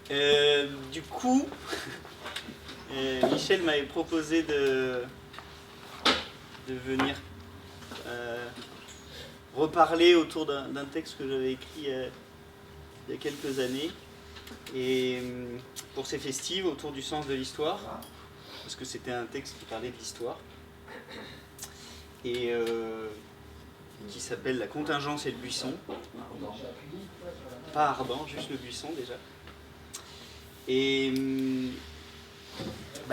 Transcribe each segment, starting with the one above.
Du coup, Michel m'avait proposé de venir reparler autour d'un texte que j'avais écrit il y a quelques années, et pour ces festives, autour du sens de l'histoire, parce que c'était un texte qui parlait de l'histoire, et qui s'appelle La contingence et le buisson. Pas ardent, juste le buisson déjà. Et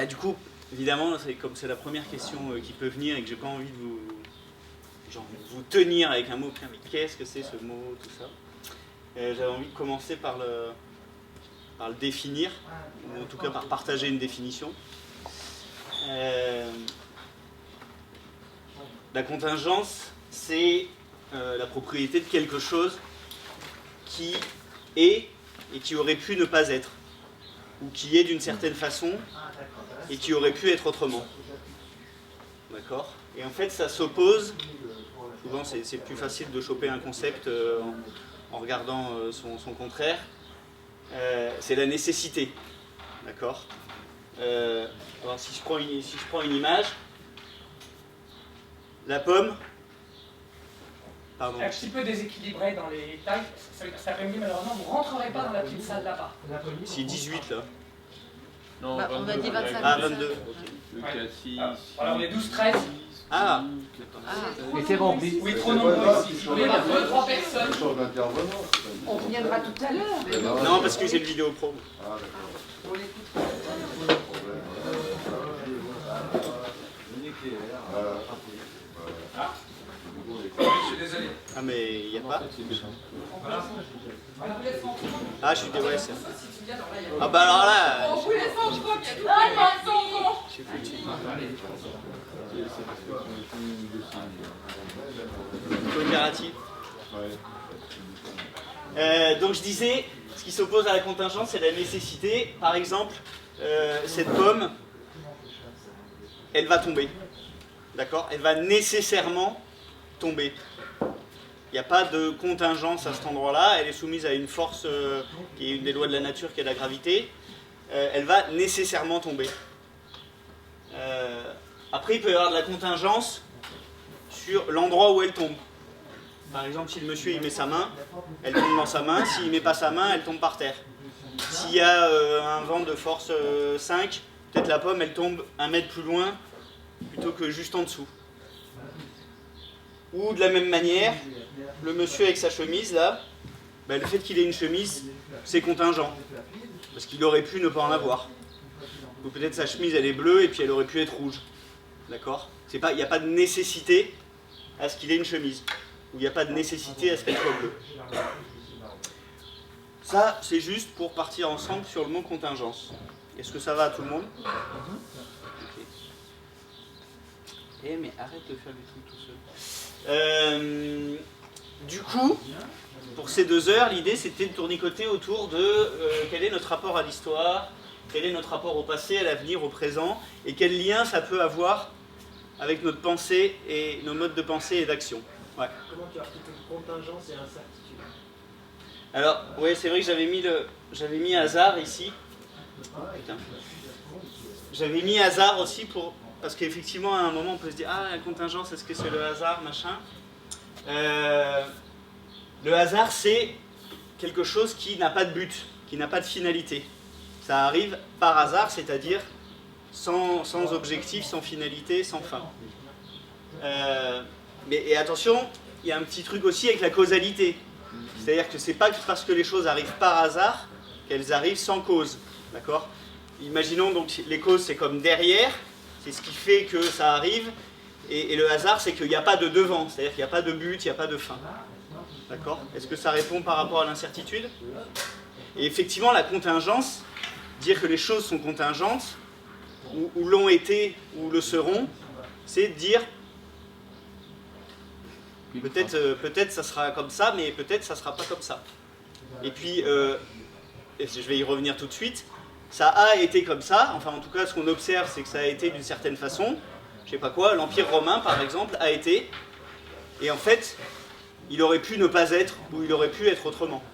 du coup, évidemment, comme c'est la première question qui peut venir et que j'ai pas envie de vous tenir avec un mot, mais qu'est-ce que c'est ce mot, tout ça, j'avais envie de commencer par le définir, ou en tout cas par partager une définition. La contingence, c'est la propriété de quelque chose qui est et qui aurait pu ne pas être, ou qui est d'une certaine façon et qui aurait pu être autrement. D'accord ? Et en fait, ça s'oppose. Souvent, c'est plus facile de choper un concept en regardant son contraire. C'est la nécessité. D'accord ? Alors, si je prends une image, la pomme. Pardon. Un petit peu déséquilibré dans les tailles. Cet après-midi, malheureusement, vous ne rentrerez pas dans la petite salle là-bas. C'est 18 là. Non, on m'a dit 25. Ah, 22. Okay. Le 4, 6. Alors, on est 12, 13. Ah. Et c'est rempli. Oui, trop nombreux ici. On est là, 2-3 personnes. On reviendra tout à l'heure. Non, parce que j'ai le vidéo pro. Ah, d'accord. Je suis désolé. Ah, mais il n'y a pas. Ah, je suis désolé. Ah, bah alors là. On vous laisse en choc, il y a tout le monde. Je suis foutu. Coopérative. Donc je disais, ce qui s'oppose à la contingence, c'est la nécessité. Par exemple, cette pomme, elle va tomber. D'accord ? Elle va nécessairement tomber. Il n'y a pas de contingence à cet endroit-là. Elle est soumise à une force qui est une des lois de la nature, qui est la gravité. Elle va nécessairement tomber. Après, il peut y avoir de la contingence sur l'endroit où elle tombe. Par exemple, si le monsieur il met sa main, elle tombe dans sa main. S'il ne met pas sa main, elle tombe par terre. S'il y a un vent de force 5, peut-être la pomme elle tombe 1 mètre plus loin plutôt que juste en dessous. Ou de la même manière, le monsieur avec sa chemise là, le fait qu'il ait une chemise, c'est contingent. Parce qu'il aurait pu ne pas en avoir. Ou peut-être sa chemise elle est bleue et puis elle aurait pu être rouge. D'accord ? Il n'y a pas de nécessité à ce qu'il ait une chemise. Ou il n'y a pas de nécessité à ce qu'elle soit bleue. Ça, c'est juste pour partir ensemble sur le mot contingence. Est-ce que ça va à tout le monde ? Okay. Eh mais arrête de faire des trucs tout seul. Du coup, pour ces 2 heures, l'idée c'était de tournicoter autour de quel est notre rapport à l'histoire, quel est notre rapport au passé, à l'avenir, au présent, et quel lien ça peut avoir avec notre pensée et nos modes de pensée et d'action. Ouais. Comment tu articules contingence et incertitude? Alors, oui, c'est vrai que j'avais mis hasard ici. Putain. J'avais mis hasard aussi parce qu'effectivement, à un moment, on peut se dire, ah, la contingence, est-ce que c'est le hasard, machin. Le hasard, c'est quelque chose qui n'a pas de but, qui n'a pas de finalité. Ça arrive par hasard, c'est-à-dire sans objectif, sans finalité, sans fin. Et attention, il y a un petit truc aussi avec la causalité. C'est-à-dire que c'est pas parce que les choses arrivent par hasard qu'elles arrivent sans cause. D'accord ? Imaginons donc les causes, c'est comme derrière, c'est ce qui fait que ça arrive, et le hasard, c'est qu'il n'y a pas de devant, c'est-à-dire qu'il n'y a pas de but, il n'y a pas de fin. D'accord ? Est-ce que ça répond par rapport à l'incertitude ? Et effectivement, la contingence, dire que les choses sont contingentes, ou l'ont été, ou le seront, c'est dire peut-être ça sera comme ça, mais peut-être ça sera pas comme ça. Et puis, je vais y revenir tout de suite, ça a été comme ça, enfin en tout cas ce qu'on observe c'est que ça a été d'une certaine façon, je sais pas quoi, l'Empire romain par exemple a été, et en fait, il aurait pu ne pas être, ou il aurait pu être autrement.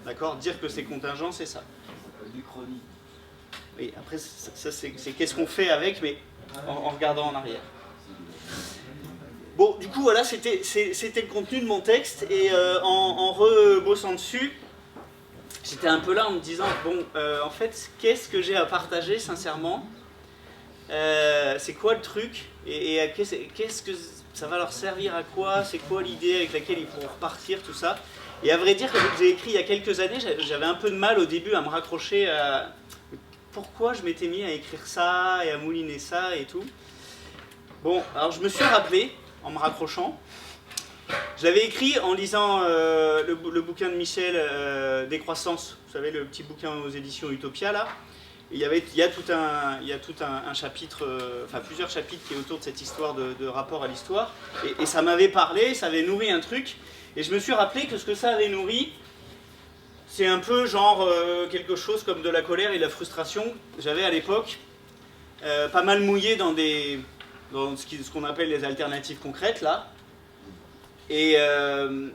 D'accord ? Dire que c'est contingent, c'est ça. plus chronique. Oui, après, ça c'est qu'est-ce qu'on fait avec, mais en regardant en arrière. Bon, du coup, voilà, c'était le contenu de mon texte, et en rebossant dessus, j'étais un peu là en me disant, bon, en fait, qu'est-ce que j'ai à partager, sincèrement? C'est quoi le truc? Et qu'est-ce que ça va leur servir à quoi? C'est quoi l'idée avec laquelle ils pourront repartir, tout ça? Et à vrai dire, quand j'ai écrit il y a quelques années, j'avais un peu de mal au début à me raccrocher à pourquoi je m'étais mis à écrire ça et à mouliner ça et tout. Bon, alors je me suis rappelé, en me raccrochant, je l'avais écrit en lisant le bouquin de Michel, Décroissance, vous savez, le petit bouquin aux éditions Utopia, là. Et il y a tout un chapitre, enfin plusieurs chapitres qui est autour de cette histoire de rapport à l'histoire. Et ça m'avait parlé, ça avait nourri un truc. Et je me suis rappelé que ce que ça avait nourri, c'est un peu genre quelque chose comme de la colère et de la frustration. J'avais à l'époque pas mal mouillé dans ce qu'on appelle les alternatives concrètes, là. Et un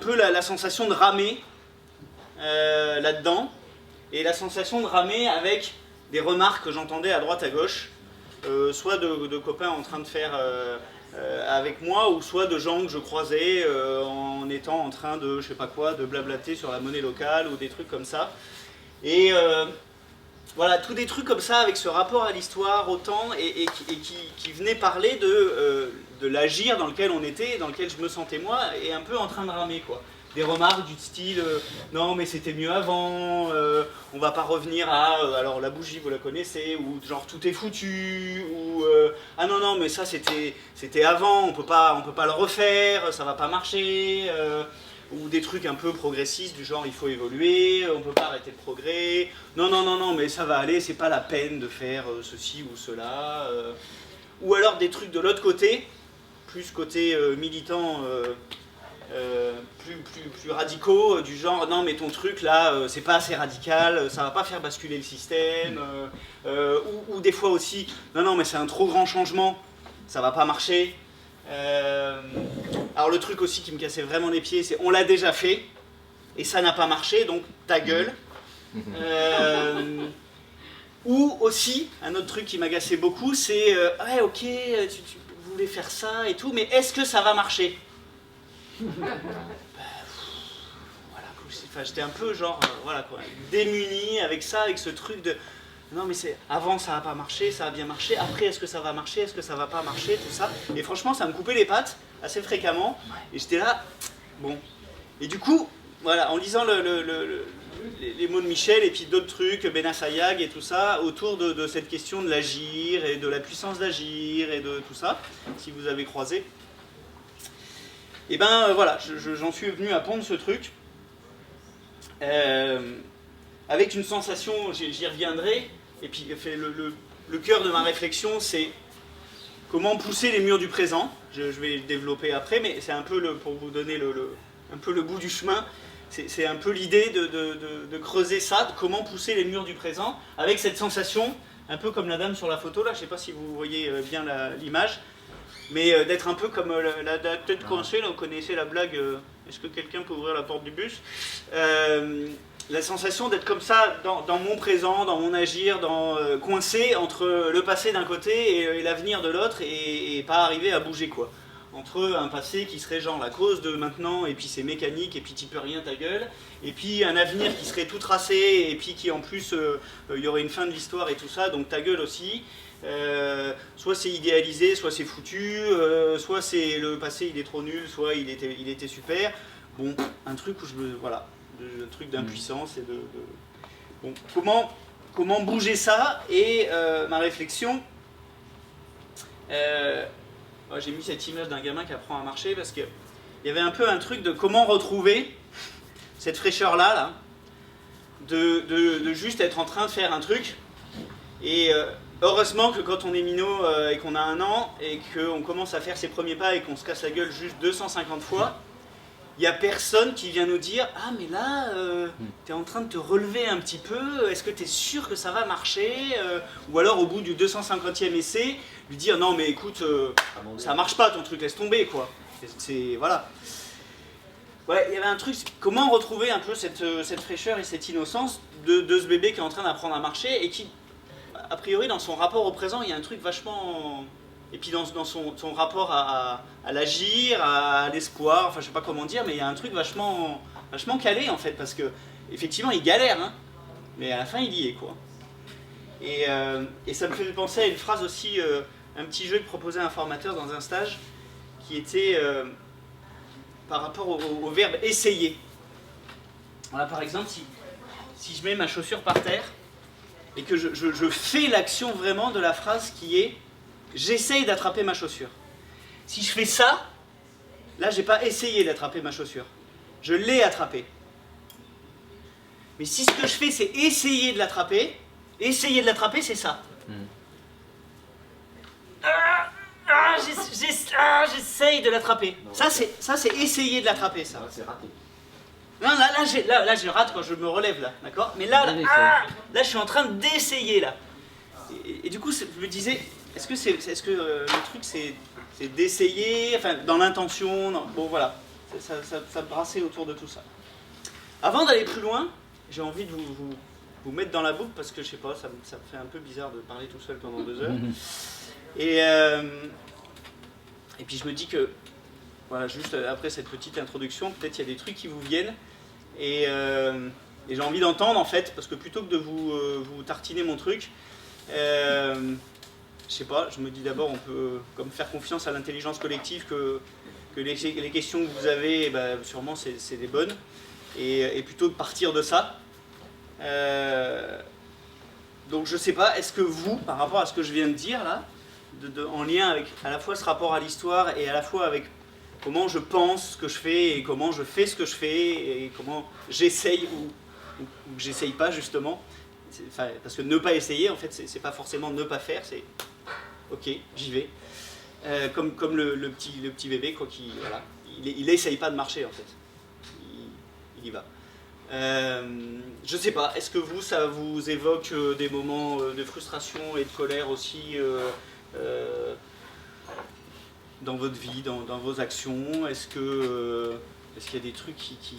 peu la sensation de ramer là-dedans. Et la sensation de ramer avec des remarques que j'entendais à droite à gauche, soit de copains en train de faire avec moi, ou soit de gens que je croisais en étant en train de, je sais pas quoi, de blablater sur la monnaie locale, ou des trucs comme ça. Et voilà, tous des trucs comme ça, avec ce rapport à l'histoire, au temps, et qui venaient parler de l'agir dans lequel on était, dans lequel je me sentais moi, et un peu en train de ramer, quoi. Des remarques du style non mais c'était mieux avant, on va pas revenir à alors la bougie vous la connaissez, ou genre tout est foutu, ou ah non mais ça c'était avant, on peut pas le refaire, ça va pas marcher, ou des trucs un peu progressistes du genre il faut évoluer, on peut pas arrêter le progrès, non mais ça va aller, c'est pas la peine de faire ceci ou cela, ou alors des trucs de l'autre côté, plus côté militant. Plus radicaux, du genre non mais ton truc là c'est pas assez radical, ça va pas faire basculer le système, ou des fois aussi non mais c'est un trop grand changement, ça va pas marcher. Alors le truc aussi qui me cassait vraiment les pieds, c'est on l'a déjà fait et ça n'a pas marché, donc ta gueule. Ou aussi un autre truc qui m'agaçait beaucoup, c'est ouais ok tu voulais faire ça et tout, mais est-ce que ça va marcher? Voilà, enfin, j'étais un peu genre, voilà quoi, démuni avec ça, avec ce truc de non mais c'est avant ça va pas marcher, ça va bien marcher, après est-ce que ça va marcher, est-ce que ça va pas marcher, tout ça. Et franchement ça me coupait les pattes assez fréquemment, et j'étais là, bon. Et du coup, voilà, en lisant les mots de Michel et puis d'autres trucs, Benassayag et tout ça, autour de cette question de l'agir et de la puissance d'agir et de tout ça, si vous avez croisé. Et ben voilà, j'en suis venu à pondre ce truc, avec une sensation, j'y reviendrai, et puis le cœur de ma réflexion c'est comment pousser les murs du présent, je vais le développer après, mais c'est un peu pour vous donner un peu le bout du chemin, c'est un peu l'idée de creuser ça, de comment pousser les murs du présent, avec cette sensation, un peu comme la dame sur la photo là, je ne sais pas si vous voyez bien l'image, mais d'être un peu comme la tête coincée, là, vous connaissez la blague, est-ce que quelqu'un peut ouvrir la porte du bus, la sensation d'être comme ça dans mon présent, dans mon agir, coincé entre le passé d'un côté et l'avenir de l'autre, et pas arriver à bouger quoi. Entre un passé qui serait genre la cause de maintenant, et puis c'est mécanique, et puis t'y peux rien ta gueule, et puis un avenir qui serait tout tracé, et puis qui en plus, il y aurait une fin de l'histoire et tout ça, donc ta gueule aussi. Soit c'est idéalisé, soit c'est foutu, soit c'est le passé il est trop nul, soit il était super. Bon, un truc où voilà, un truc d'impuissance et bon, comment bouger ça, et ma réflexion, j'ai mis cette image d'un gamin qui apprend à marcher parce qu'il y avait un peu un truc de comment retrouver cette fraîcheur là, de juste être en train de faire un truc, et heureusement que quand on est minot et qu'on a 1 an et qu'on commence à faire ses premiers pas et qu'on se casse la gueule juste 250 fois, il n'y a personne qui vient nous dire « Ah mais là, t'es en train de te relever un petit peu, est-ce que t'es sûr que ça va marcher ?» Ou alors au bout du 250e essai, lui dire « Non mais écoute, ça marche pas ton truc, laisse tomber quoi. » Voilà. Ouais, il y avait un truc, comment retrouver un peu cette fraîcheur et cette innocence de ce bébé qui est en train d'apprendre à marcher et qui, a priori, dans son rapport au présent, il y a un truc vachement... Et puis dans son rapport à l'agir, à l'espoir, enfin je sais pas comment dire, mais il y a un truc vachement calé en fait, parce que effectivement il galère, hein, mais à la fin il y est quoi. Et ça me fait penser à une phrase aussi, un petit jeu que proposait un formateur dans un stage, qui était par rapport au verbe essayer. Voilà, par exemple, si je mets ma chaussure par terre, et que je fais l'action vraiment de la phrase qui est « j'essaye d'attraper ma chaussure ». Si je fais ça, là j'ai pas essayé d'attraper ma chaussure, je l'ai attrapée. Mais si ce que je fais c'est essayer de l'attraper c'est ça. J'essaye de l'attraper. Ça c'est essayer de l'attraper, ça. C'est raté. Non, là je rate quand je me relève, là, d'accord? Mais là, je suis en train d'essayer, là. Et du coup, je me disais, est-ce que le truc, c'est d'essayer, enfin, dans l'intention, bon, voilà. Ça brassait autour de tout ça. Avant d'aller plus loin, j'ai envie de vous mettre dans la boucle, parce que, je sais pas, ça me fait un peu bizarre de parler tout seul pendant 2 heures. Et puis, je me dis que, voilà, juste après cette petite introduction, peut-être il y a des trucs qui vous viennent. Et j'ai envie d'entendre en fait, parce que plutôt que de vous tartiner mon truc, je sais pas, je me dis d'abord on peut comme faire confiance à l'intelligence collective que les questions que vous avez, sûrement c'est des bonnes, et plutôt de partir de ça. Donc je sais pas, est-ce que vous, par rapport à ce que je viens de dire là, en lien avec à la fois ce rapport à l'histoire et à la fois avec comment je pense ce que je fais et comment je fais ce que je fais et comment j'essaye ou que j'essaye pas justement. Parce que ne pas essayer, en fait, c'est pas forcément ne pas faire, c'est ok, j'y vais. Comme le petit bébé, quoi, voilà, il essaye pas de marcher en fait. Il y va. Je sais pas, est-ce que vous, ça vous évoque des moments de frustration et de colère aussi dans votre vie, dans vos actions? Est-ce qu'il y a des trucs qui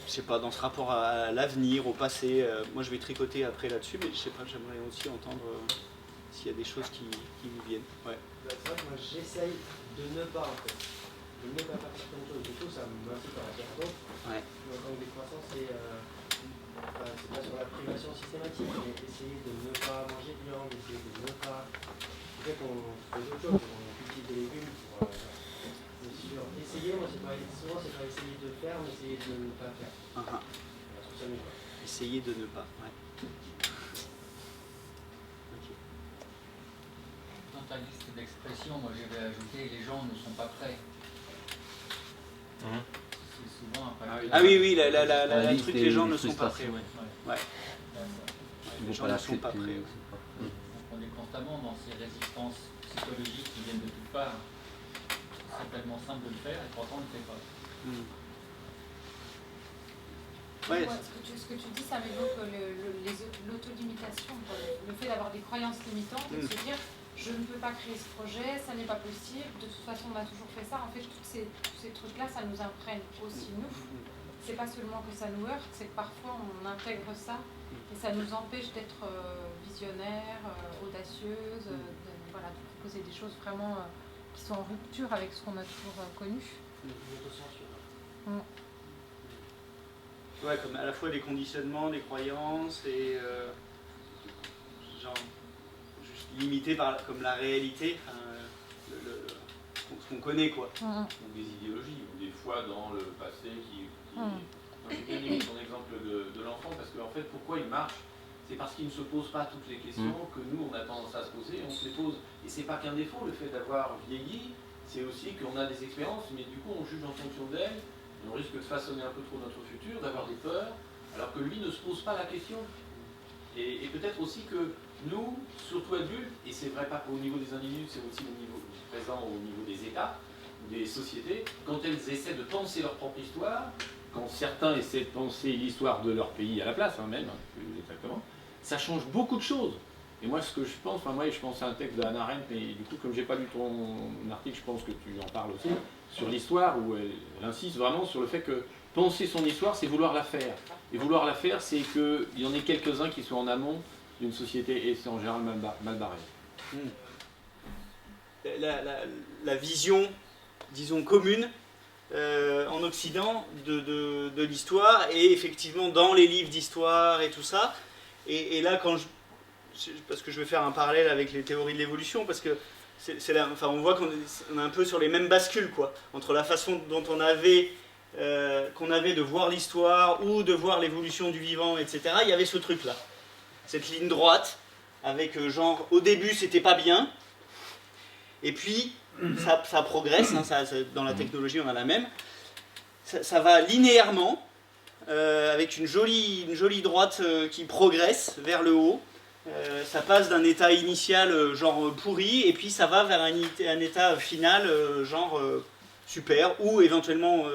je sais pas, dans ce rapport à l'avenir, au passé, moi je vais tricoter après là-dessus, mais je sais pas, j'aimerais aussi entendre s'il y a des choses qui vous viennent. Ouais. Ça, moi j'essaye de ne pas en fait. De ne pas faire certaines choses. Du coup, ça m'incite à en faire d'autres. Ouais. Donc décroissance, c'est pas sur la privation systématique, mais essayer de ne pas manger de viande, essayer de ne pas... En fait, on fait d'autres choses, on cultive des légumes pour... Essayer, moi, souvent, c'est pas essayer de faire, mais essayer de ne pas faire. Je trouve ça mieux. Essayer de ne pas, ouais. Okay. Dans ta liste d'expressions, moi, je vais ajouter « les gens ne sont pas prêts ». C'est souvent un facteur. Ah oui, la truc, les gens ne sont pas prêts. Ouais. Les gens ne sont pas prêts. Donc on est constamment dans ces résistances psychologiques qui viennent de toutes parts. C'est tellement simple de le faire et pourtant on ne le fait pas. Ouais. Ce que tu dis, ça m'évoque l'autolimitation, le fait d'avoir des croyances limitantes et de se dire je ne peux pas créer ce projet, ça n'est pas possible, de toute façon on a toujours fait ça. En fait, tous ces trucs-là, ça nous imprègne aussi nous. C'est pas seulement que ça nous heurte, c'est que parfois on intègre ça et ça nous empêche d'être visionnaires, audacieuses, de proposer des choses vraiment qui sont en rupture avec ce qu'on a toujours connu. Ouais, comme à la fois des conditionnements, des croyances et genre juste limité par comme la réalité, ce qu'on connaît quoi. Ou des idéologies, ou des fois dans le passé qui j'ai bien aimé ton exemple de l'enfant, parce qu'en fait pourquoi il marche, c'est parce qu'il ne se pose pas toutes les questions que nous on a tendance à se poser, on se les pose. Et c'est pas qu'un défaut le fait d'avoir vieilli, c'est aussi qu'on a des expériences, mais du coup on juge en fonction d'elles. On risque de façonner un peu trop notre futur, d'avoir des peurs, alors que lui ne se pose pas la question. Et peut-être aussi que nous, surtout adultes, et c'est vrai pas au niveau des individus, c'est aussi au niveau présent, au niveau des États, des sociétés, quand elles essaient de penser leur propre histoire, quand certains essaient de penser l'histoire de leur pays à la place, même, plus exactement, ça change beaucoup de choses. Et moi, ce que je pense, je pense à un texte de Hannah Arendt, mais du coup, comme j'ai pas lu ton article, je pense que tu en parles aussi, sur l'histoire, où elle insiste vraiment sur le fait que penser son histoire, c'est vouloir la faire. Et vouloir la faire, c'est qu'il y en ait quelques-uns qui soient en amont d'une société, et c'est en général mal barré. La vision, disons, commune en Occident de l'histoire, et effectivement dans les livres d'histoire et tout ça. Et là, parce que je vais faire un parallèle avec les théories de l'évolution, parce que on voit qu'on est un peu sur les mêmes bascules, quoi, entre la façon dont qu'on avait de voir l'histoire ou de voir l'évolution du vivant, etc. Il y avait ce truc-là, cette ligne droite, avec genre, au début c'était pas bien, et puis ça progresse, hein, dans la technologie on a la même, ça va linéairement, avec une jolie droite qui progresse vers le haut. Ça passe d'un état initial genre pourri, et puis ça va vers un état final genre super, ou éventuellement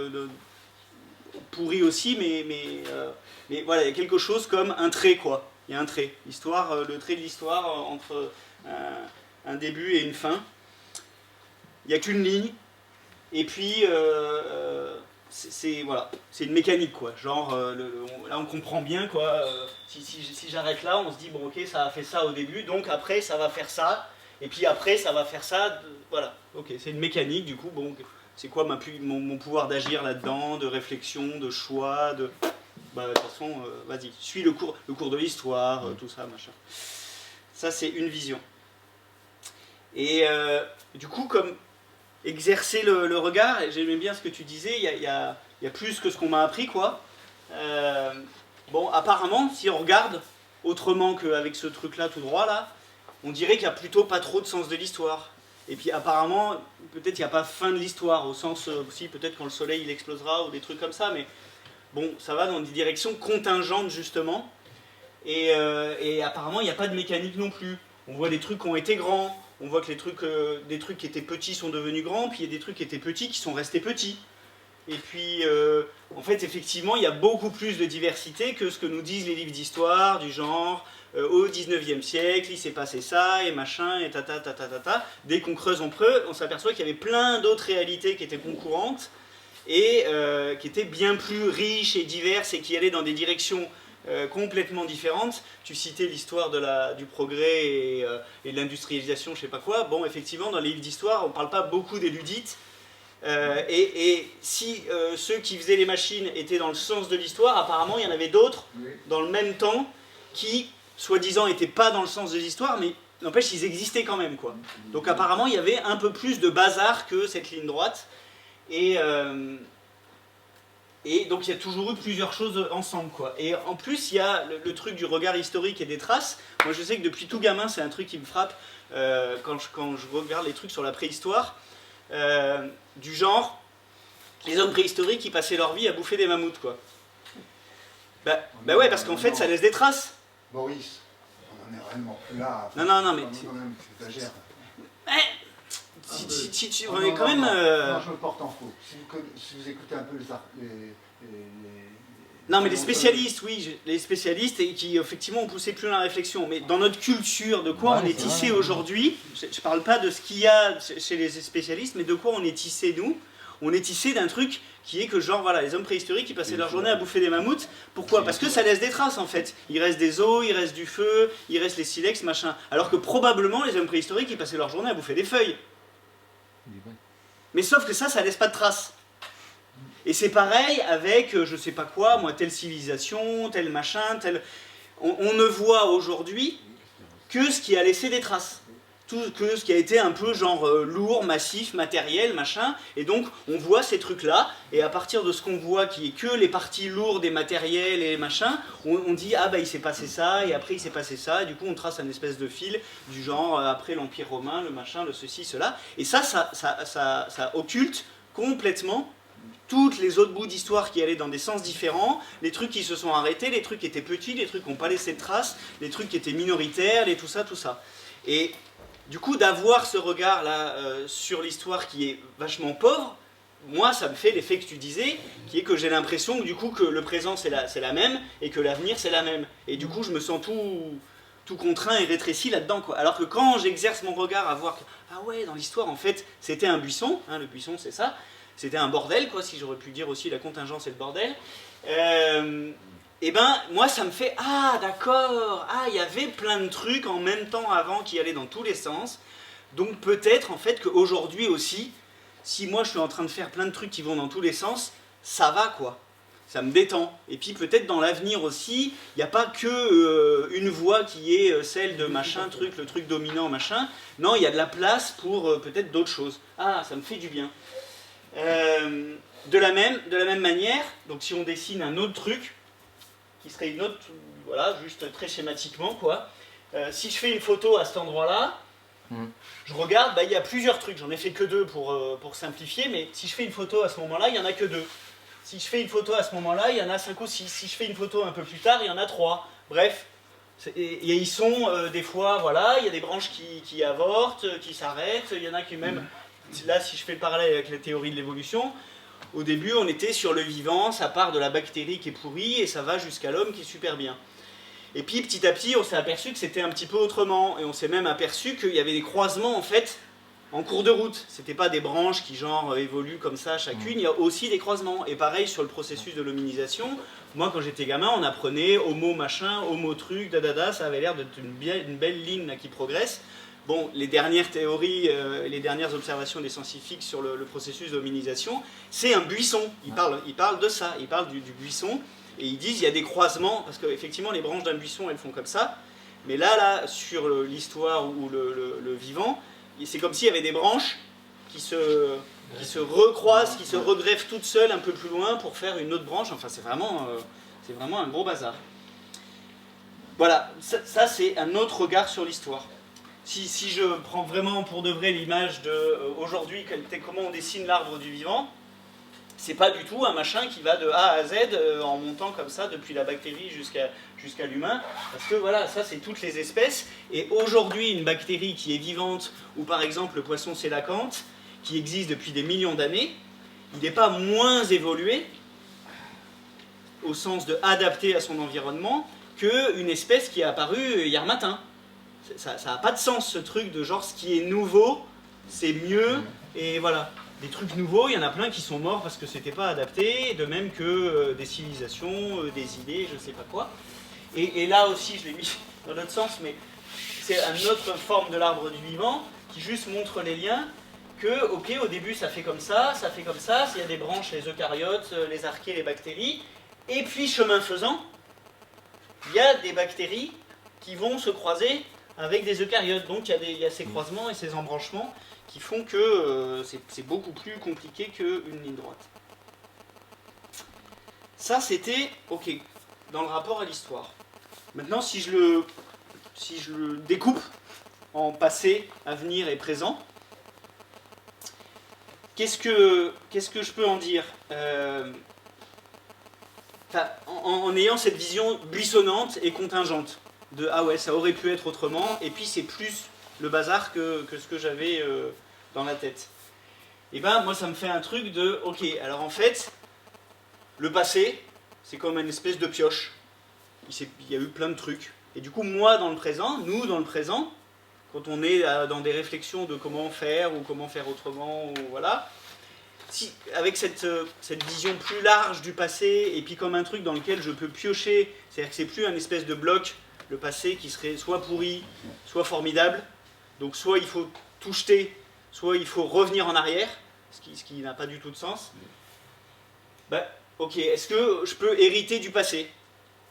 pourri aussi, mais voilà, il y a quelque chose comme un trait, quoi. Il y a un trait. Le trait de l'histoire entre un début et une fin. Il n'y a qu'une ligne, et puis c'est une mécanique, quoi. Genre, là on comprend bien, quoi. Si j'arrête là, on se dit, bon ok, ça a fait ça au début, donc après ça va faire ça, et puis après ça va faire ça, voilà. Ok, c'est une mécanique, du coup, bon, c'est quoi mon pouvoir d'agir là-dedans, de réflexion, de choix, de toute façon, vas-y, suis le cours de l'histoire, tout ça, machin. Ça, c'est une vision. Et du coup, comme exercer le regard, et j'aimais bien ce que tu disais, il y a plus que ce qu'on m'a appris, quoi. Bon, apparemment, si on regarde autrement qu'avec ce truc-là tout droit, là, on dirait qu'il n'y a plutôt pas trop de sens de l'histoire. Et puis apparemment, peut-être il n'y a pas fin de l'histoire, au sens aussi peut-être quand le soleil il explosera ou des trucs comme ça, mais bon, ça va dans des directions contingentes justement. Et apparemment, il n'y a pas de mécanique non plus. On voit des trucs qui ont été grands, on voit que des trucs qui étaient petits sont devenus grands, puis il y a des trucs qui étaient petits qui sont restés petits. Et puis, en fait, effectivement, il y a beaucoup plus de diversité que ce que nous disent les livres d'histoire, du genre, au 19e siècle, il s'est passé ça, et machin, et tata. Dès qu'on creuse on s'aperçoit qu'il y avait plein d'autres réalités qui étaient concurrentes, et qui étaient bien plus riches et diverses, et qui allaient dans des directions complètement différentes. Tu citais l'histoire du progrès et de l'industrialisation, je sais pas quoi. Bon, effectivement, dans les livres d'histoire, on ne parle pas beaucoup des ludites. Et si ceux qui faisaient les machines étaient dans le sens de l'histoire, apparemment il y en avait d'autres dans le même temps qui, soi-disant, n'étaient pas dans le sens de l'histoire, mais n'empêche, ils existaient quand même, quoi. Donc apparemment il y avait un peu plus de bazar que cette ligne droite, et donc il y a toujours eu plusieurs choses ensemble, quoi. Et en plus il y a le truc du regard historique et des traces. Moi je sais que depuis tout gamin c'est un truc qui me frappe quand je regarde les trucs sur la préhistoire. Du genre, les hommes préhistoriques qui passaient leur vie à bouffer des mammouths, quoi. Bah ouais, parce qu'en fait ça laisse des traces. Boris, on en est réellement plus là. Non, mais... Quand même, tu exagères. On est quand même... Non, je me porte en faux. Si vous écoutez un peu Non, mais les spécialistes, oui, les spécialistes qui effectivement ont poussé plus loin la réflexion. Mais dans notre culture, de quoi on est tissé aujourd'hui, je ne parle pas de ce qu'il y a chez les spécialistes, mais de quoi on est tissé, nous. On est tissé d'un truc qui est que genre, voilà, les hommes préhistoriques qui passaient leur journée à bouffer des mammouths. Pourquoi? Parce que ça laisse des traces, en fait. Il reste des os, il reste du feu, il reste les silex, machin. Alors que probablement, les hommes préhistoriques, ils passaient leur journée à bouffer des feuilles. Mais sauf que ça laisse pas de traces. Et c'est pareil avec, je sais pas quoi, moi, telle civilisation, tel machin, tel... On ne voit aujourd'hui que ce qui a laissé des traces. Que ce qui a été un peu genre lourd, massif, matériel, machin. Et donc, on voit ces trucs-là, et à partir de ce qu'on voit, qui est que les parties lourdes et matérielles et machin, on dit, ah bah il s'est passé ça, et après il s'est passé ça, et du coup on trace un espèce de fil, du genre, après l'Empire romain, le machin, le ceci, cela. Et ça occulte complètement toutes les autres bouts d'histoire qui allaient dans des sens différents, les trucs qui se sont arrêtés, les trucs qui étaient petits, les trucs qui n'ont pas laissé de traces, les trucs qui étaient minoritaires, et tout ça. Et du coup, d'avoir ce regard-là sur l'histoire qui est vachement pauvre, moi, ça me fait l'effet que tu disais, qui est que j'ai l'impression que du coup, que le présent c'est la même, et que l'avenir c'est la même. Et du coup, je me sens tout contraint et rétréci là-dedans, quoi. Alors que quand j'exerce mon regard à voir que, ah ouais, dans l'histoire, en fait, c'était un buisson, hein, le buisson c'est ça, c'était un bordel, quoi, si j'aurais pu dire aussi la contingence et le bordel. Et ben, moi, ça me fait « Ah, d'accord, ah, il y avait plein de trucs en même temps avant qui allaient dans tous les sens. Donc peut-être, en fait, qu'aujourd'hui aussi, si moi, je suis en train de faire plein de trucs qui vont dans tous les sens, ça va, quoi. Ça me détend. Et puis peut-être dans l'avenir aussi, il n'y a pas que une voie qui est celle de machin, truc, le truc dominant, machin. Non, il y a de la place pour peut-être d'autres choses. Ah, ça me fait du bien. De la même manière, donc si on dessine un autre truc, qui serait une autre, voilà, juste très schématiquement, quoi. Si je fais une photo à cet endroit-là, je regarde, bah, il y a plusieurs trucs, j'en ai fait que 2 pour simplifier, mais si je fais une photo à ce moment-là, il n'y en a que 2. Si je fais une photo à ce moment-là, il y en a 5 ou 6. Si je fais une photo un peu plus tard, il y en a 3. Bref, et ils sont des fois, voilà, il y a des branches qui avortent, qui s'arrêtent, il y en a qui même, là si je fais le parallèle avec la théorie de l'évolution, au début on était sur le vivant, ça part de la bactérie qui est pourrie et ça va jusqu'à l'homme qui est super bien. Et puis petit à petit on s'est aperçu que c'était un petit peu autrement, et on s'est même aperçu qu'il y avait des croisements en fait, en cours de route. C'était pas des branches qui genre évoluent comme ça chacune, il y a aussi des croisements. Et pareil sur le processus de l'hominisation, moi quand j'étais gamin on apprenait homo machin, homo truc, dadada, ça avait l'air d'être une belle ligne là, qui progresse. Bon, les dernières théories, les dernières observations des scientifiques sur le processus d'hominisation, c'est un buisson. Ils parlent de ça, ils parlent du buisson, et ils disent il y a des croisements, parce qu'effectivement les branches d'un buisson elles font comme ça, mais là sur l'histoire ou le vivant, c'est comme s'il y avait des branches qui se recroisent, qui se regreffent toutes seules un peu plus loin pour faire une autre branche. Enfin, c'est vraiment un gros bazar. Voilà, ça c'est un autre regard sur l'histoire. Si je prends vraiment pour de vrai l'image d'aujourd'hui, comment on dessine l'arbre du vivant, c'est pas du tout un machin qui va de A à Z en montant comme ça depuis la bactérie jusqu'à l'humain, parce que voilà, ça c'est toutes les espèces, et aujourd'hui une bactérie qui est vivante, ou par exemple le poisson sélacanthe, qui existe depuis des millions d'années, il n'est pas moins évolué, au sens de adapté à son environnement, qu'une espèce qui est apparue hier matin. Ça n'a pas de sens ce truc de genre ce qui est nouveau, c'est mieux, et voilà. Des trucs nouveaux, il y en a plein qui sont morts parce que c'était pas adapté, de même que des civilisations, des idées, je sais pas quoi. Et là aussi, je l'ai mis dans l'autre sens, mais c'est une autre forme de l'arbre du vivant qui juste montre les liens, que, ok, au début ça fait comme ça, il y a des branches, les eucaryotes, les archées, les bactéries, et puis chemin faisant, il y a des bactéries qui vont se croiser avec des eucaryotes, donc il y a ces croisements et ces embranchements qui font que c'est beaucoup plus compliqué qu'une ligne droite. Ça c'était, ok, dans le rapport à l'histoire. Maintenant si je le découpe en passé, avenir et présent, qu'est-ce que je peux en dire en ayant cette vision buissonnante et contingente de ah ouais ça aurait pu être autrement, et puis c'est plus le bazar que ce que j'avais dans la tête. Et ben moi ça me fait un truc de ok, alors en fait le passé c'est comme une espèce de pioche, il y a eu plein de trucs, et du coup moi dans le présent, nous dans le présent, quand on est dans des réflexions de comment faire ou comment faire autrement, ou voilà, si, avec cette vision plus large du passé, et puis comme un truc dans lequel je peux piocher, c'est-à-dire que c'est plus un espèce de bloc, le passé qui serait soit pourri, soit formidable, donc soit il faut tout jeter, soit il faut revenir en arrière, ce qui n'a pas du tout de sens. Ben, ok, est-ce que je peux hériter du passé,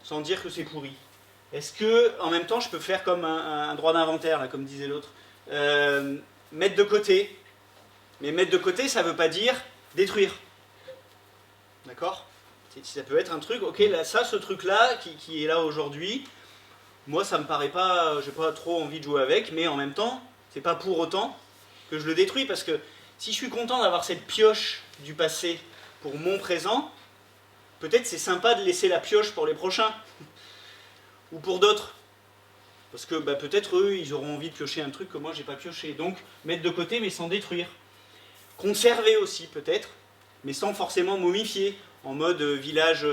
sans dire que c'est pourri? Est-ce que, en même temps, je peux faire comme un droit d'inventaire, là, comme disait l'autre, mettre de côté? Mais mettre de côté, ça ne veut pas dire détruire. D'accord? Ça peut être un truc, ok, là, ce truc-là, qui est là aujourd'hui, moi, ça me paraît pas, j'ai pas trop envie de jouer avec, mais en même temps, c'est pas pour autant que je le détruis, parce que si je suis content d'avoir cette pioche du passé pour mon présent, peut-être c'est sympa de laisser la pioche pour les prochains, ou pour d'autres. Parce que bah, peut-être eux, ils auront envie de piocher un truc que moi, j'ai pas pioché. Donc, mettre de côté, mais sans détruire. Conserver aussi, peut-être, mais sans forcément momifier, en mode village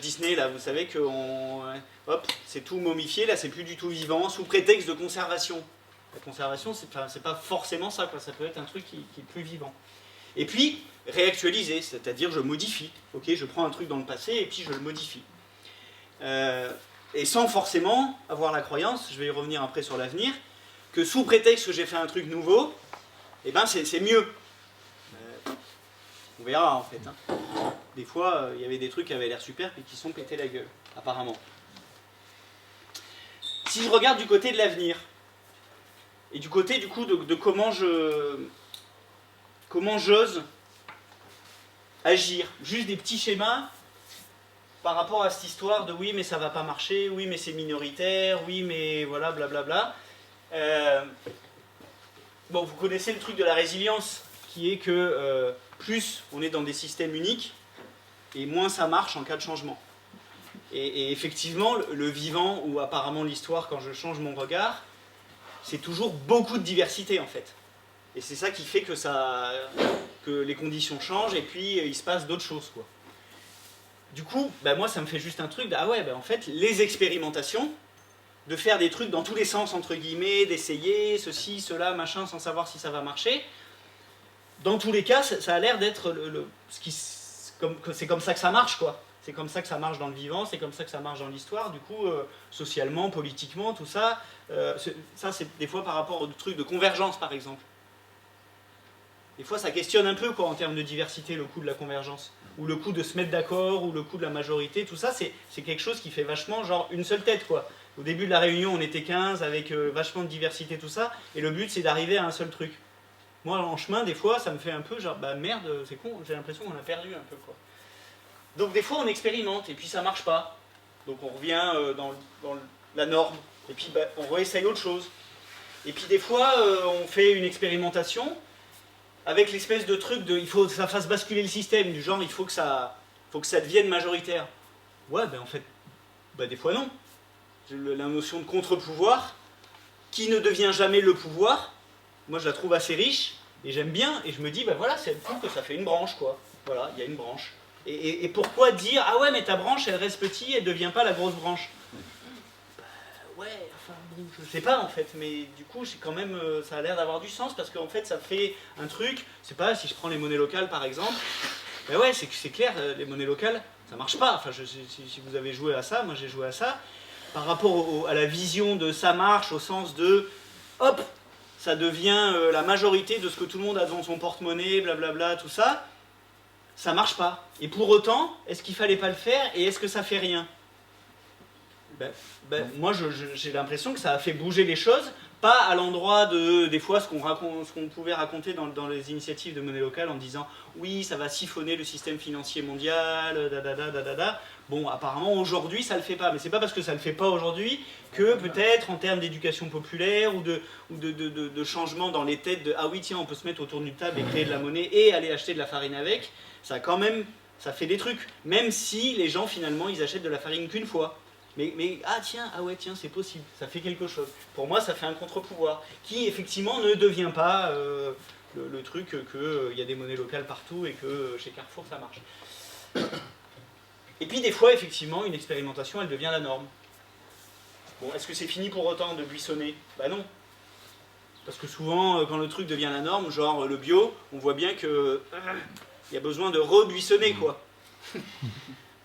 Disney, là, vous savez que hop, c'est tout momifié, là, c'est plus du tout vivant, sous prétexte de conservation. La conservation, c'est pas forcément ça, quoi. Ça peut être un truc qui est plus vivant. Et puis, réactualiser, c'est-à-dire je modifie. Ok, je prends un truc dans le passé et puis je le modifie. Et sans forcément avoir la croyance, je vais y revenir après sur l'avenir, que sous prétexte que j'ai fait un truc nouveau, eh ben c'est mieux. On verra en fait. Hein. Des fois, il y avait des trucs qui avaient l'air super et qui sont pétés la gueule, apparemment. Si je regarde du côté de l'avenir, et du côté du coup de comment j'ose agir, juste des petits schémas par rapport à cette histoire de oui mais ça va pas marcher, oui mais c'est minoritaire, oui mais voilà blablabla. Bon, vous connaissez le truc de la résilience, qui est que plus on est dans des systèmes uniques, et moins ça marche en cas de changement. Et effectivement, le vivant, ou apparemment l'histoire, quand je change mon regard, c'est toujours beaucoup de diversité en fait. Et c'est ça qui fait que les conditions changent, et puis il se passe d'autres choses, quoi. Du coup, moi ça me fait juste un truc, ah ouais, en fait, les expérimentations, de faire des trucs dans tous les sens, entre guillemets, d'essayer ceci, cela, machin, sans savoir si ça va marcher, dans tous les cas, ça a l'air d'être c'est comme ça que ça marche, quoi. C'est comme ça que ça marche dans le vivant, c'est comme ça que ça marche dans l'histoire, du coup, socialement, politiquement, tout ça. Ça, c'est des fois par rapport au truc de convergence, par exemple. Des fois, ça questionne un peu, quoi, en termes de diversité, le coup de la convergence. Ou le coup de se mettre d'accord, ou le coup de la majorité, tout ça, c'est quelque chose qui fait vachement, genre, une seule tête, quoi. Au début de la réunion, on était 15, avec vachement de diversité, tout ça, et le but, c'est d'arriver à un seul truc. Moi, en chemin, des fois, ça me fait un peu, genre, merde, c'est con, j'ai l'impression qu'on a perdu un peu, quoi. Donc des fois on expérimente et puis ça marche pas. Donc on revient dans la norme et puis on réessaye autre chose. Et puis des fois on fait une expérimentation avec l'espèce de truc de il faut que ça fasse basculer le système, du genre il faut que ça devienne majoritaire. Ouais, en fait, des fois non. La notion de contre-pouvoir qui ne devient jamais le pouvoir, moi je la trouve assez riche et j'aime bien et je me dis voilà, c'est cool que ça fait une branche, quoi. Voilà, il y a une branche. Et pourquoi dire ah ouais mais ta branche elle reste petite, elle devient pas la grosse branche. Ouais, enfin bon, je sais pas en fait, mais du coup c'est quand même ça a l'air d'avoir du sens parce qu'en fait ça fait un truc, c'est pas si je prends les monnaies locales par exemple, ouais c'est clair, les monnaies locales ça marche pas. Enfin si vous avez joué à ça, moi j'ai joué à ça par rapport à la vision de ça marche au sens de hop ça devient la majorité de ce que tout le monde a dans son porte-monnaie, blablabla, tout ça. Ça marche pas. Et pour autant, est-ce qu'il fallait pas le faire et est-ce que ça fait rien ? Moi, j'ai l'impression que ça a fait bouger les choses, pas à l'endroit de, des fois, ce qu'on pouvait raconter dans les initiatives de monnaie locale en disant « Oui, ça va siphonner le système financier mondial, dadada. » Bon, apparemment, aujourd'hui, ça le fait pas. Mais c'est pas parce que ça le fait pas aujourd'hui que peut-être, en termes d'éducation populaire ou de changement dans les têtes de « Ah oui, tiens, on peut se mettre autour d'une table et créer de la monnaie et aller acheter de la farine avec », ça ça fait des trucs. Même si les gens, finalement, ils achètent de la farine qu'une fois. Mais tiens, c'est possible, ça fait quelque chose. Pour moi, ça fait un contre-pouvoir, qui effectivement ne devient pas le truc qu'il y a des monnaies locales partout et que chez Carrefour ça marche. Et puis des fois, effectivement, une expérimentation, elle devient la norme. Bon, est-ce que c'est fini pour autant de buissonner ? Non. Parce que souvent, quand le truc devient la norme, genre le bio, on voit bien que il y a besoin de rebuissonner, quoi.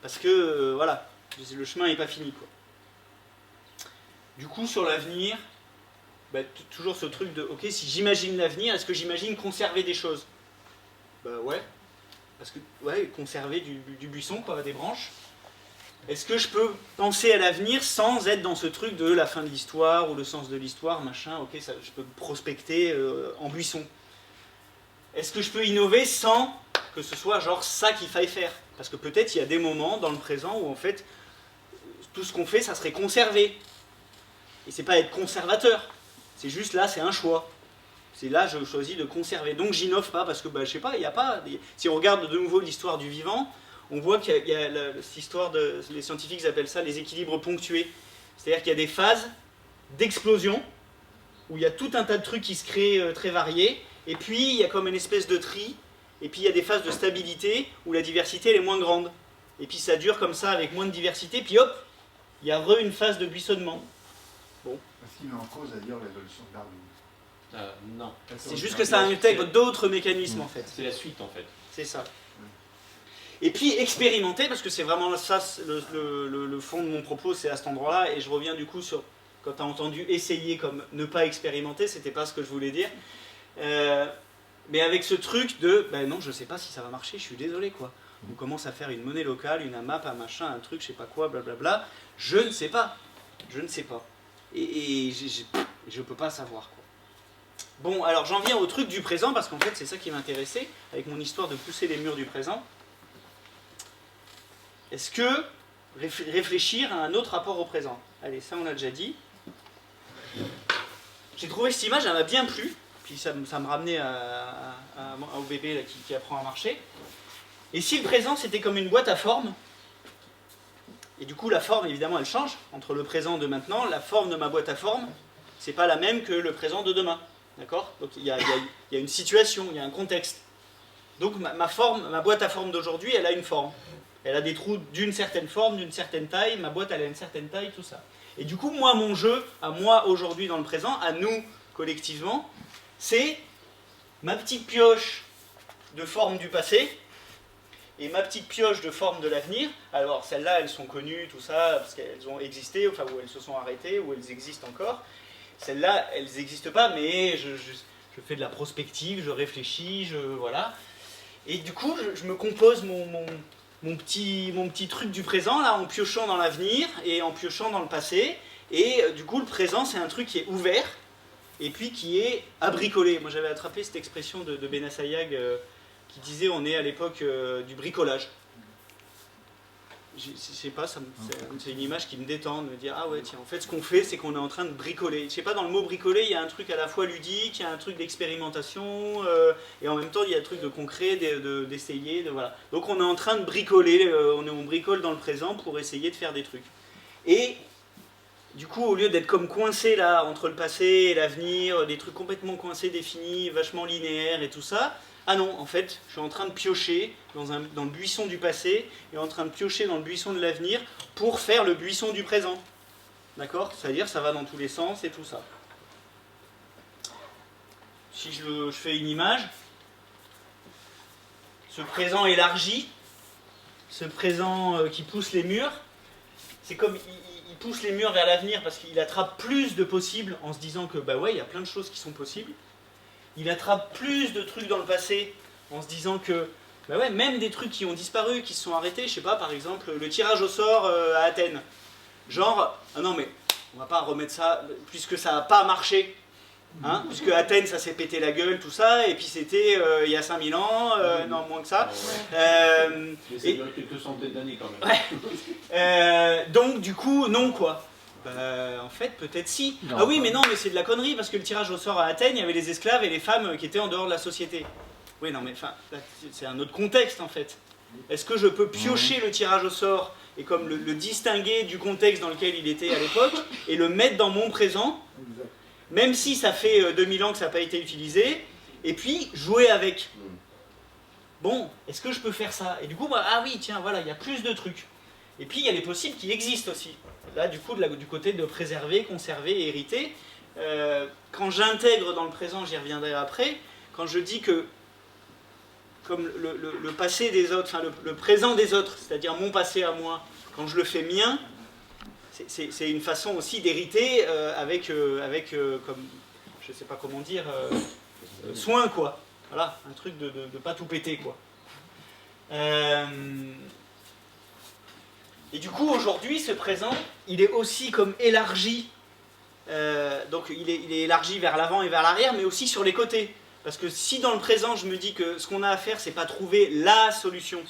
Parce que, voilà. Le chemin n'est pas fini, quoi. Du coup, sur l'avenir, toujours ce truc de, ok, si j'imagine l'avenir, est-ce que j'imagine conserver des choses ? Ouais. Parce que, conserver du buisson, quoi, des branches. Est-ce que je peux penser à l'avenir sans être dans ce truc de la fin de l'histoire ou le sens de l'histoire, machin, ok, je peux prospecter en buisson. Est-ce que je peux innover sans que ce soit genre ça qu'il faille faire ? Parce que peut-être il y a des moments dans le présent où en fait, tout ce qu'on fait, ça serait conserver. Et c'est pas être conservateur. C'est juste là, c'est un choix. C'est là, je choisis de conserver. Donc j'innove pas parce que, je sais pas, il n'y a pas... Si on regarde de nouveau l'histoire du vivant, on voit qu'il y a cette histoire les scientifiques appellent ça les équilibres ponctués. C'est-à-dire qu'il y a des phases d'explosion où il y a tout un tas de trucs qui se créent très variés. Et puis, il y a comme une espèce de tri. Et puis, il y a des phases de stabilité où la diversité elle est moins grande. Et puis, ça dure comme ça avec moins de diversité. Puis hop, il y a une phase de buissonnement. Bon. Ce qui met en cause, à dire, l'évolution de Darwin. Non. C'est juste que ça intègre d'autres mécanismes en fait. C'est la suite en fait. C'est ça. Et puis expérimenter, parce que c'est vraiment ça le fond de mon propos, c'est à cet endroit-là, et je reviens du coup sur, quand tu as entendu essayer comme ne pas expérimenter, c'était pas ce que je voulais dire. Mais avec ce truc de, ben non, je sais pas si ça va marcher, je suis désolé quoi. On commence à faire une monnaie locale, une AMAP, un machin, un truc, je sais pas quoi, blablabla. Je ne sais pas. Je ne sais pas. Et je peux pas savoir quoi. Bon, alors j'en viens au truc du présent, parce qu'en fait c'est ça qui m'intéressait, avec mon histoire de pousser les murs du présent. Est-ce que réfléchir à un autre rapport au présent? Allez, ça on l'a déjà dit. J'ai trouvé cette image, elle m'a bien plu, puis ça me ramenait au bébé là, qui apprend à marcher. Et si le présent c'était comme une boîte à forme, et du coup la forme évidemment elle change, entre le présent de maintenant, la forme de ma boîte à forme, c'est pas la même que le présent de demain. D'accord? Donc il y a une situation, il y a un contexte. Donc ma boîte à forme d'aujourd'hui, elle a une forme. Elle a des trous d'une certaine forme, d'une certaine taille, ma boîte elle a une certaine taille, tout ça. Et du coup, moi, mon jeu, à moi aujourd'hui dans le présent, à nous collectivement, c'est ma petite pioche de forme du passé et ma petite pioche de forme de l'avenir. Alors celles-là, elles sont connues, tout ça, parce qu'elles ont existé, enfin, ou elles se sont arrêtées, ou elles existent encore. Celles-là, elles n'existent pas, mais je fais de la prospective, je réfléchis, voilà. Et du coup, je me compose mon petit truc du présent, là, en piochant dans l'avenir et en piochant dans le passé. Et du coup, le présent, c'est un truc qui est ouvert et puis qui est à bricoler. Moi, j'avais attrapé cette expression de Benassayag qui disait on est à l'époque du bricolage. Je sais pas, c'est une image qui me détend, de me dire ah ouais tiens, en fait ce qu'on fait c'est qu'on est en train de bricoler. Je sais pas, dans le mot bricoler il y a un truc à la fois ludique, il y a un truc d'expérimentation et en même temps il y a un truc de concret, d'essayer, voilà. Donc on est en train de bricoler, on bricole dans le présent pour essayer de faire des trucs. Et du coup au lieu d'être comme coincé là entre le passé et l'avenir, des trucs complètement coincés, définis, vachement linéaires et tout ça. Ah non, en fait, je suis en train de piocher dans le buisson du passé et en train de piocher dans le buisson de l'avenir pour faire le buisson du présent. D'accord? C'est-à-dire, ça va dans tous les sens et tout ça. Si je fais une image, ce présent élargi, ce présent qui pousse les murs, c'est comme il pousse les murs vers l'avenir parce qu'il attrape plus de possibles en se disant que, bah ouais, il y a plein de choses qui sont possibles. Il attrape plus de trucs dans le passé en se disant que, bah ouais, même des trucs qui ont disparu, qui se sont arrêtés, je sais pas, par exemple, le tirage au sort à Athènes. Genre, ah non mais, on va pas remettre ça, puisque ça n'a pas marché, hein, puisque Athènes, ça s'est pété la gueule, tout ça, et puis c'était il y a 5000 ans, non, moins que ça. Mais ça a duré quelques centaines d'années quand même. Ouais. Donc, du coup, non, quoi. En fait, peut-être si. Non, ah oui, mais non, mais c'est de la connerie, parce que le tirage au sort à Athènes, il y avait les esclaves et les femmes qui étaient en dehors de la société. Oui, non, mais enfin, c'est un autre contexte, en fait. Est-ce que je peux piocher le tirage au sort et comme le distinguer du contexte dans lequel il était à l'époque et le mettre dans mon présent, même si ça fait 2000 ans que ça n'a pas été utilisé, et puis jouer avec. Bon, est-ce que je peux faire ça? Et du coup, moi, ah oui, tiens, voilà, il y a plus de trucs. Et puis, il y a les possibles qui existent aussi. Là, du coup, du côté de préserver, conserver et hériter. Quand j'intègre dans le présent, j'y reviendrai après, quand je dis que, comme le passé des autres, enfin le présent des autres, c'est-à-dire mon passé à moi, quand je le fais mien, c'est une façon aussi d'hériter avec, comme, je sais pas comment dire, soin, quoi. Voilà, un truc de pas tout péter, quoi. Et du coup, aujourd'hui, ce présent, il est aussi comme élargi. Donc, il est élargi vers l'avant et vers l'arrière, mais aussi sur les côtés. Parce que si dans le présent, je me dis que ce qu'on a à faire, c'est pas trouver la solution,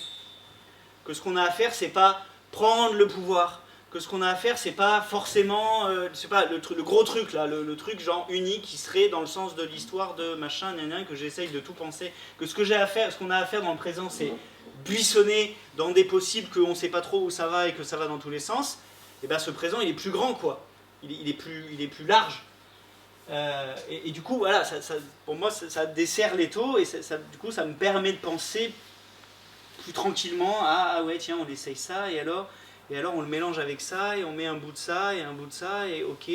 que ce qu'on a à faire, c'est pas prendre le pouvoir, que ce qu'on a à faire, c'est pas forcément, je sais pas, le gros truc là, le truc genre unique qui serait dans le sens de l'histoire de machin, que j'essaye de tout penser, que ce que j'ai à faire, ce qu'on a à faire dans le présent, c'est buissonner dans des possibles qu'on ne sait pas trop où ça va et que ça va dans tous les sens, et bien ce présent il est plus grand, quoi. Il est plus large. Et du coup, voilà, pour moi ça dessert l'étau et du coup ça me permet de penser plus tranquillement à ah ouais tiens on essaye ça et alors on le mélange avec ça et on met un bout de ça et un bout de ça et ok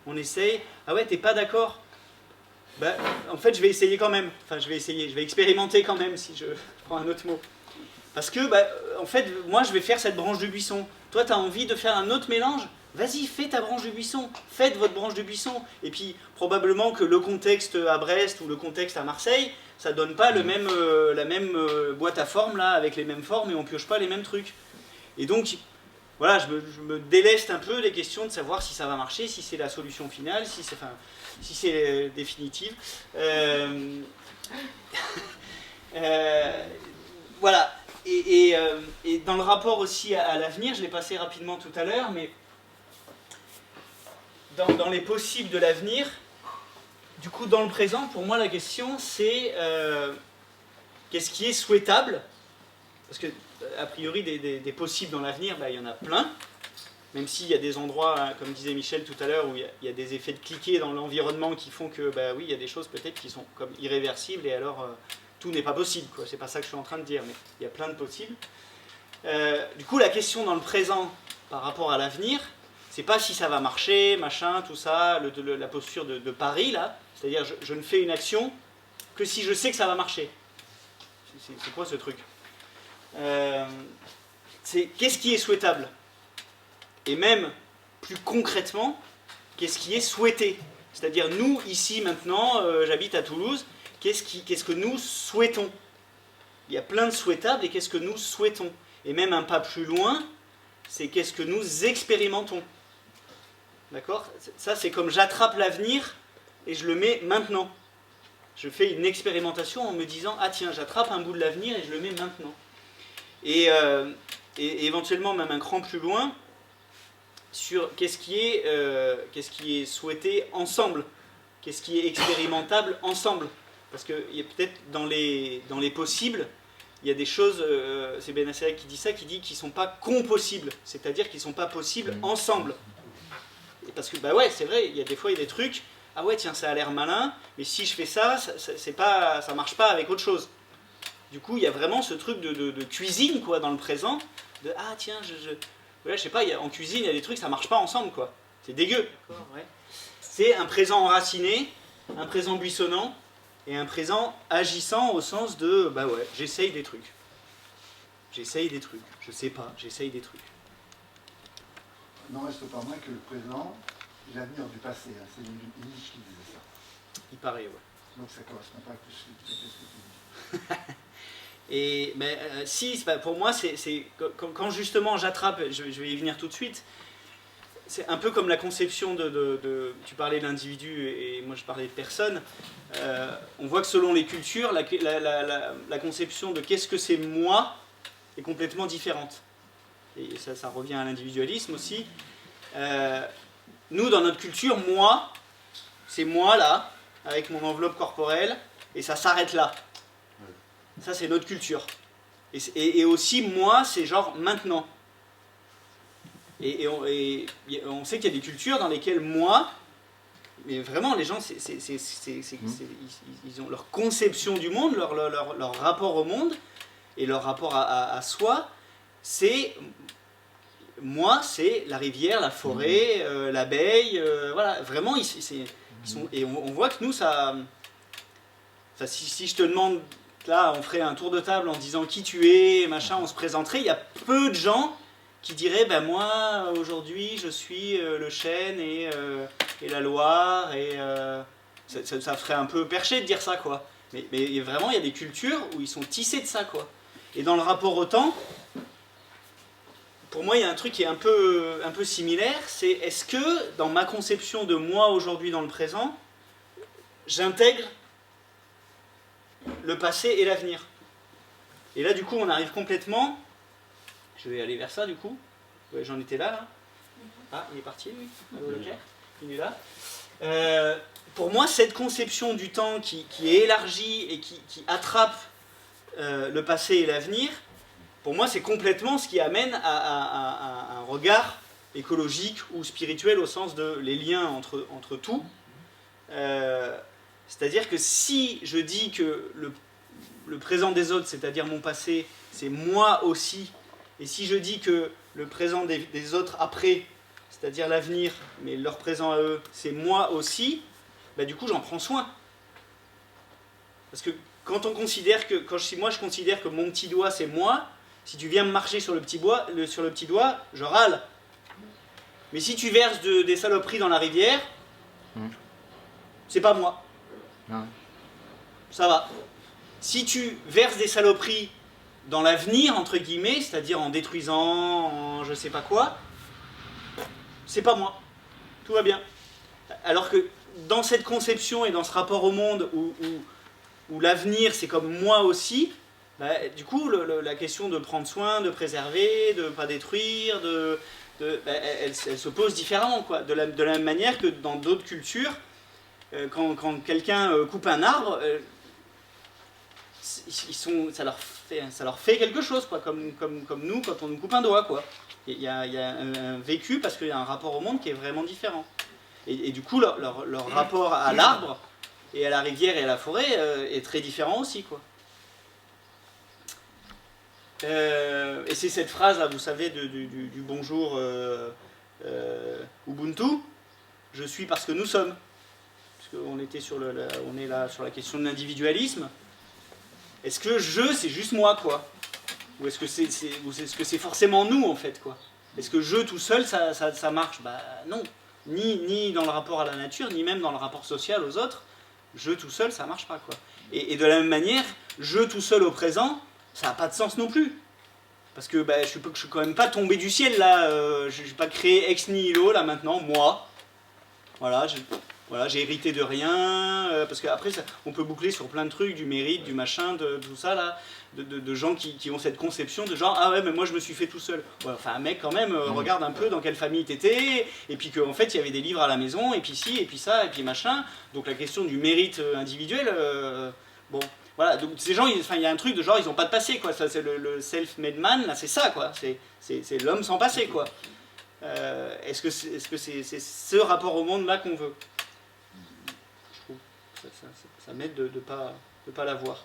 on essaye. Ah ouais t'es pas d'accord? Bah, en fait, je vais essayer quand même. Enfin, je vais expérimenter quand même, si je prends un autre mot. Parce que, bah, en fait, moi, je vais faire cette branche de buisson. Toi, tu as envie de faire un autre mélange? Vas-y, fais ta branche de buisson. Faites votre branche de buisson. Et puis, probablement que le contexte à Brest ou le contexte à Marseille, ça donne pas la même boîte à formes, là, avec les mêmes formes, et on pioche pas les mêmes trucs. Et donc, voilà, je me déleste un peu des questions de savoir si ça va marcher, si c'est la solution finale, si c'est définitive. Voilà. Et dans le rapport aussi à l'avenir, je l'ai passé rapidement tout à l'heure, mais dans les possibles de l'avenir, du coup, dans le présent, pour moi, la question, c'est qu'est-ce qui est souhaitable? Parce que, a priori, des possibles dans l'avenir, bah, il y en a plein. Même s'il y a des endroits, hein, comme disait Michel tout à l'heure, où il y a des effets de cliquet dans l'environnement qui font que, bah oui, il y a des choses peut-être qui sont comme irréversibles, et alors tout n'est pas possible, quoi. C'est pas ça que je suis en train de dire, mais il y a plein de possibles. Du coup, la question dans le présent par rapport à l'avenir, c'est pas si ça va marcher, machin, tout ça, la posture de Paris, là. C'est-à-dire, je ne fais une action que si je sais que ça va marcher. C'est quoi ce truc? C'est qu'est-ce qui est souhaitable? Et même, plus concrètement, qu'est-ce qui est souhaité? C'est-à-dire, nous, ici, maintenant, j'habite à Toulouse, qu'est-ce que nous souhaitons? Il y a plein de souhaitables, et qu'est-ce que nous souhaitons? Et même un pas plus loin, c'est qu'est-ce que nous expérimentons. D'accord? Ça, c'est comme j'attrape l'avenir, et je le mets maintenant. Je fais une expérimentation en me disant, ah tiens, j'attrape un bout de l'avenir, et je le mets maintenant. Et éventuellement, même un cran plus loin, sur qu'est-ce qui est souhaité ensemble, qu'est-ce qui est expérimentable ensemble. Parce que peut-être dans les possibles, il y a des choses, c'est Ben Asserek qui dit ça, qui dit qu'ils ne sont pas compossibles, c'est-à-dire qu'ils ne sont pas possibles ensemble. Et parce que, bah ouais, c'est vrai, il y a des fois, il y a des trucs, ah ouais, tiens, ça a l'air malin, mais si je fais ça, ça marche pas avec autre chose. Du coup, il y a vraiment ce truc de cuisine, quoi, dans le présent, de, ah tiens, ouais, je sais pas, en cuisine, il y a des trucs, ça marche pas ensemble, quoi. C'est dégueu. Ouais. C'est un présent enraciné, un présent buissonnant, et un présent agissant au sens de, bah ouais, j'essaye des trucs. J'essaye des trucs. Je sais pas, j'essaye des trucs. Non, reste pas moins que le présent est l'avenir du passé. Hein. C'est Nietzsche qui disait ça. Il paraît, ouais. Donc ça ne correspond pas à tout ce que tu dis. Et mais, si, pour moi, c'est quand justement j'attrape, je vais y venir tout de suite, c'est un peu comme la conception tu parlais de l'individu et moi je parlais de personne. On voit que selon les cultures, la conception de qu'est-ce que c'est moi est complètement différente. Et ça revient à l'individualisme aussi. Nous, dans notre culture, moi, c'est moi là, avec mon enveloppe corporelle, et ça s'arrête là. Ça, c'est notre culture. Et aussi, moi, c'est genre maintenant. Et on sait qu'il y a des cultures dans lesquelles moi, mais vraiment, les gens, ils ont leur conception du monde, leur rapport au monde, et leur rapport à soi, c'est... Moi, c'est la rivière, la forêt, l'abeille, voilà, vraiment, ils sont... Et on voit que nous, ça si je te demande... Là, on ferait un tour de table en disant qui tu es, machin, on se présenterait. Il y a peu de gens qui diraient, ben moi, aujourd'hui, je suis le Chêne et la Loire, et ça ferait un peu perché de dire ça, quoi. Mais vraiment, il y a des cultures où ils sont tissés de ça, quoi. Et dans le rapport au temps, pour moi, il y a un truc qui est un peu similaire, c'est est-ce que, dans ma conception de moi aujourd'hui dans le présent, j'intègre le passé et l'avenir. Et là, du coup, on arrive complètement... Je vais aller vers ça, du coup. Ouais, j'en étais là. Ah, il est parti, lui. Il est là. Pour moi, cette conception du temps qui est élargie et qui attrape le passé et l'avenir, pour moi, c'est complètement ce qui amène à un regard écologique ou spirituel au sens de les liens entre tout. C'est-à-dire que si je dis que le présent des autres, c'est-à-dire mon passé, c'est moi aussi, et si je dis que le présent des autres après, c'est-à-dire l'avenir, mais leur présent à eux, c'est moi aussi, bah du coup j'en prends soin. Parce que quand on considère que, moi je considère que mon petit doigt c'est moi, si tu viens me marcher sur le petit doigt, je râle. Mais si tu verses des saloperies dans la rivière, c'est pas moi. Non. Ça va. Si tu verses des saloperies dans l'avenir, entre guillemets, c'est-à-dire en détruisant, en je sais pas quoi, c'est pas moi. Tout va bien. Alors que dans cette conception et dans ce rapport au monde où l'avenir c'est comme moi aussi, bah, du coup la question de prendre soin, de préserver, de ne pas détruire, elle se pose différemment, quoi. De la même manière que dans d'autres cultures, quand quelqu'un coupe un arbre, ça leur fait quelque chose, quoi, comme nous quand on nous coupe un doigt, quoi. Il y a un vécu parce qu'il y a un rapport au monde qui est vraiment différent. Et du coup, leur rapport à l'arbre et à la rivière et à la forêt est très différent aussi, quoi. Et c'est cette phrase, là, vous savez, du bonjour Ubuntu, je suis parce que nous sommes. Parce qu'on était on est là sur la question de l'individualisme. Est-ce que je, c'est juste moi, quoi? Ou est-ce que c'est forcément nous, en fait, quoi? Est-ce que je, tout seul, ça marche? Bah non. Ni dans le rapport à la nature, ni même dans le rapport social aux autres. Je, tout seul, ça marche pas, quoi. Et de la même manière, je, tout seul, au présent, ça n'a pas de sens non plus. Parce que bah, je suis quand même pas tombé du ciel, là. Je n'ai pas créé ex nihilo, là, maintenant, moi. Voilà, j'ai hérité de rien, parce qu'après, on peut boucler sur plein de trucs, du mérite, du machin, de tout ça, là, de gens qui ont cette conception de genre, ah ouais, mais moi je me suis fait tout seul. Ouais, enfin, un mec, quand même, regarde un peu dans quelle famille t'étais, et puis qu'en fait, il y avait des livres à la maison, et puis ci, et puis ça, et puis machin. Donc la question du mérite individuel, bon, voilà, donc ces gens, il y a un truc de genre, ils n'ont pas de passé, quoi. Ça, c'est le self-made man, là, c'est ça, quoi. C'est l'homme sans passé, quoi. Est-ce que c'est ce rapport au monde là qu'on veut? Je trouve ça m'aide de pas l'avoir.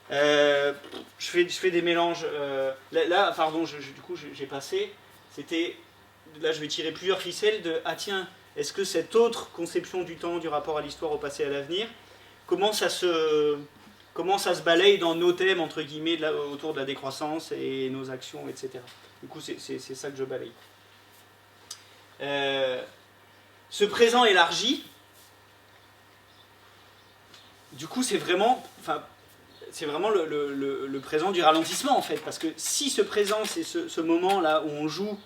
Je fais des mélanges. Là, pardon, du coup j'ai passé. C'était là, je vais tirer plusieurs ficelles de ah tiens, est-ce que cette autre conception du temps, du rapport à l'histoire, au passé, à l'avenir, comment ça se balaye dans nos thèmes entre guillemets autour de la décroissance et nos actions, etc. Du coup, c'est ça que je balaye. Ce présent élargi, du coup c'est vraiment le présent du ralentissement en fait, parce que si ce présent c'est ce moment là où on joue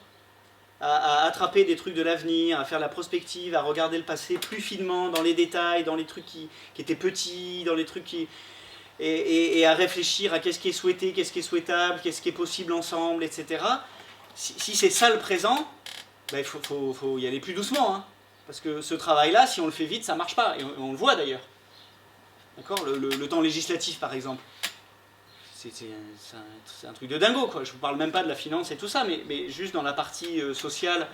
à attraper des trucs de l'avenir, à faire la prospective, à regarder le passé plus finement dans les détails, dans les trucs qui étaient petits, dans les trucs et à réfléchir à qu'est-ce qui est souhaité, qu'est-ce qui est souhaitable, qu'est-ce qui est possible ensemble, etc. Si c'est ça le présent, ben, il faut y aller plus doucement, hein. Parce que ce travail-là, si on le fait vite, ça marche pas, et on le voit d'ailleurs. D'accord, le temps législatif, par exemple, c'est un truc de dingo, quoi. Je vous parle même pas de la finance et tout ça, mais juste dans la partie sociale,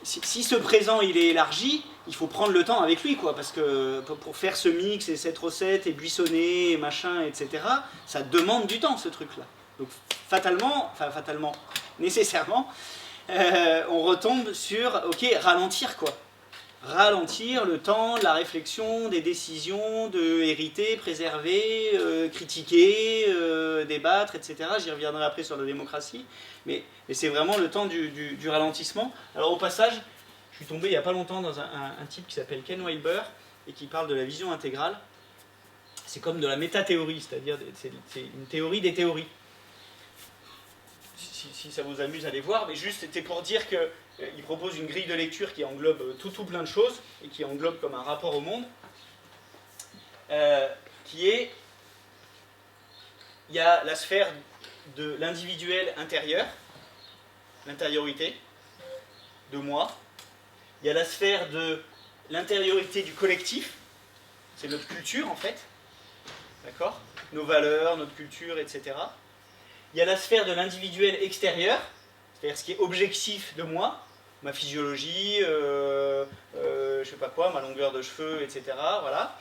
si ce présent il est élargi, il faut prendre le temps avec lui, quoi, parce que pour faire ce mix et cette recette et buissonner et machin, etc., ça demande du temps, ce truc-là. Donc fatalement, nécessairement, on retombe sur, ok, ralentir, quoi. Ralentir le temps, la réflexion, des décisions, de hériter, préserver, critiquer, débattre, etc. J'y reviendrai après sur la démocratie, mais c'est vraiment le temps du ralentissement. Alors au passage, je suis tombé il n'y a pas longtemps dans un type qui s'appelle Ken Wilber et qui parle de la vision intégrale. C'est comme de la métathéorie, c'est-à-dire c'est une théorie des théories. Si ça vous amuse, allez voir, mais juste c'était pour dire qu'il propose une grille de lecture qui englobe tout plein de choses, et qui englobe comme un rapport au monde, qui est, il y a la sphère de l'individuel intérieur, l'intériorité de moi, il y a la sphère de l'intériorité du collectif, c'est notre culture en fait, d'accord, nos valeurs, notre culture, etc. Il y a la sphère de l'individuel extérieur, c'est-à-dire ce qui est objectif de moi, ma physiologie, je sais pas quoi, ma longueur de cheveux, etc. Voilà.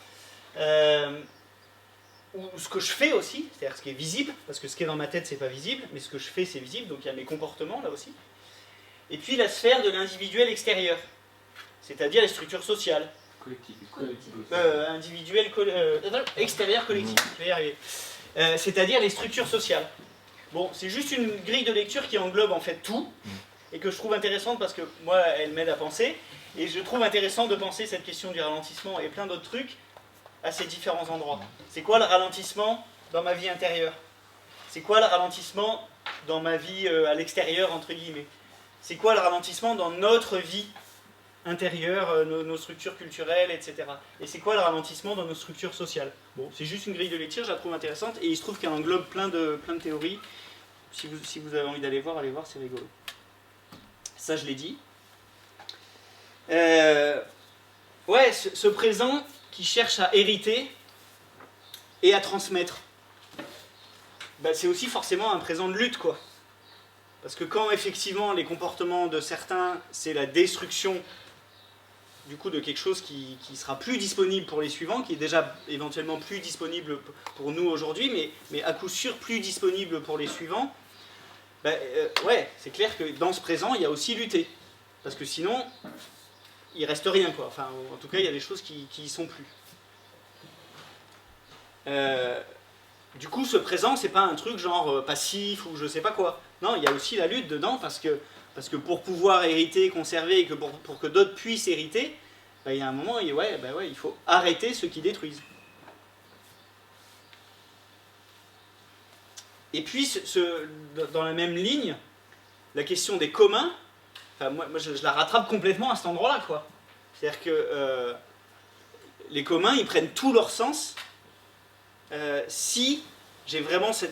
Ou ce que je fais aussi, c'est-à-dire ce qui est visible, parce que ce qui est dans ma tête c'est pas visible, mais ce que je fais c'est visible, donc il y a mes comportements là aussi. Et puis la sphère de l'individuel extérieur, c'est-à-dire les structures sociales, Collectif. Individuel, extérieur, collectif. Je vais y arriver. C'est-à-dire les structures sociales. Bon, c'est juste une grille de lecture qui englobe en fait tout, et que je trouve intéressante parce que moi, elle m'aide à penser, et je trouve intéressant de penser cette question du ralentissement et plein d'autres trucs à ces différents endroits. C'est quoi le ralentissement dans ma vie intérieure? C'est quoi le ralentissement dans ma vie à l'extérieur, entre guillemets? C'est quoi le ralentissement dans notre vie intérieure, nos structures culturelles, etc. Et c'est quoi le ralentissement dans nos structures sociales? Bon, c'est juste une grille de lecture, je la trouve intéressante, et il se trouve qu'elle englobe plein de théories. Si vous avez envie d'aller voir, c'est rigolo. Ça, je l'ai dit. Ouais, ce présent qui cherche à hériter et à transmettre, bah, c'est aussi forcément un présent de lutte, quoi. Parce que quand effectivement les comportements de certains, c'est la destruction du coup de quelque chose qui sera plus disponible pour les suivants, qui est déjà éventuellement plus disponible pour nous aujourd'hui, mais à coup sûr plus disponible pour les suivants, bah, ouais, c'est clair que dans ce présent, il y a aussi lutter. Parce que sinon, il reste rien, quoi. Enfin, en tout cas, il y a des choses qui y sont plus. Du coup, ce présent, c'est pas un truc genre passif ou je sais pas quoi. Non, il y a aussi la lutte dedans parce que pour pouvoir hériter, conserver et que pour que d'autres puissent hériter, bah, il y a un moment, il faut arrêter ceux qui détruisent. Et puis, dans la même ligne, la question des communs, enfin, moi je la rattrape complètement à cet endroit-là, quoi. C'est-à-dire que les communs, ils prennent tout leur sens si j'ai vraiment je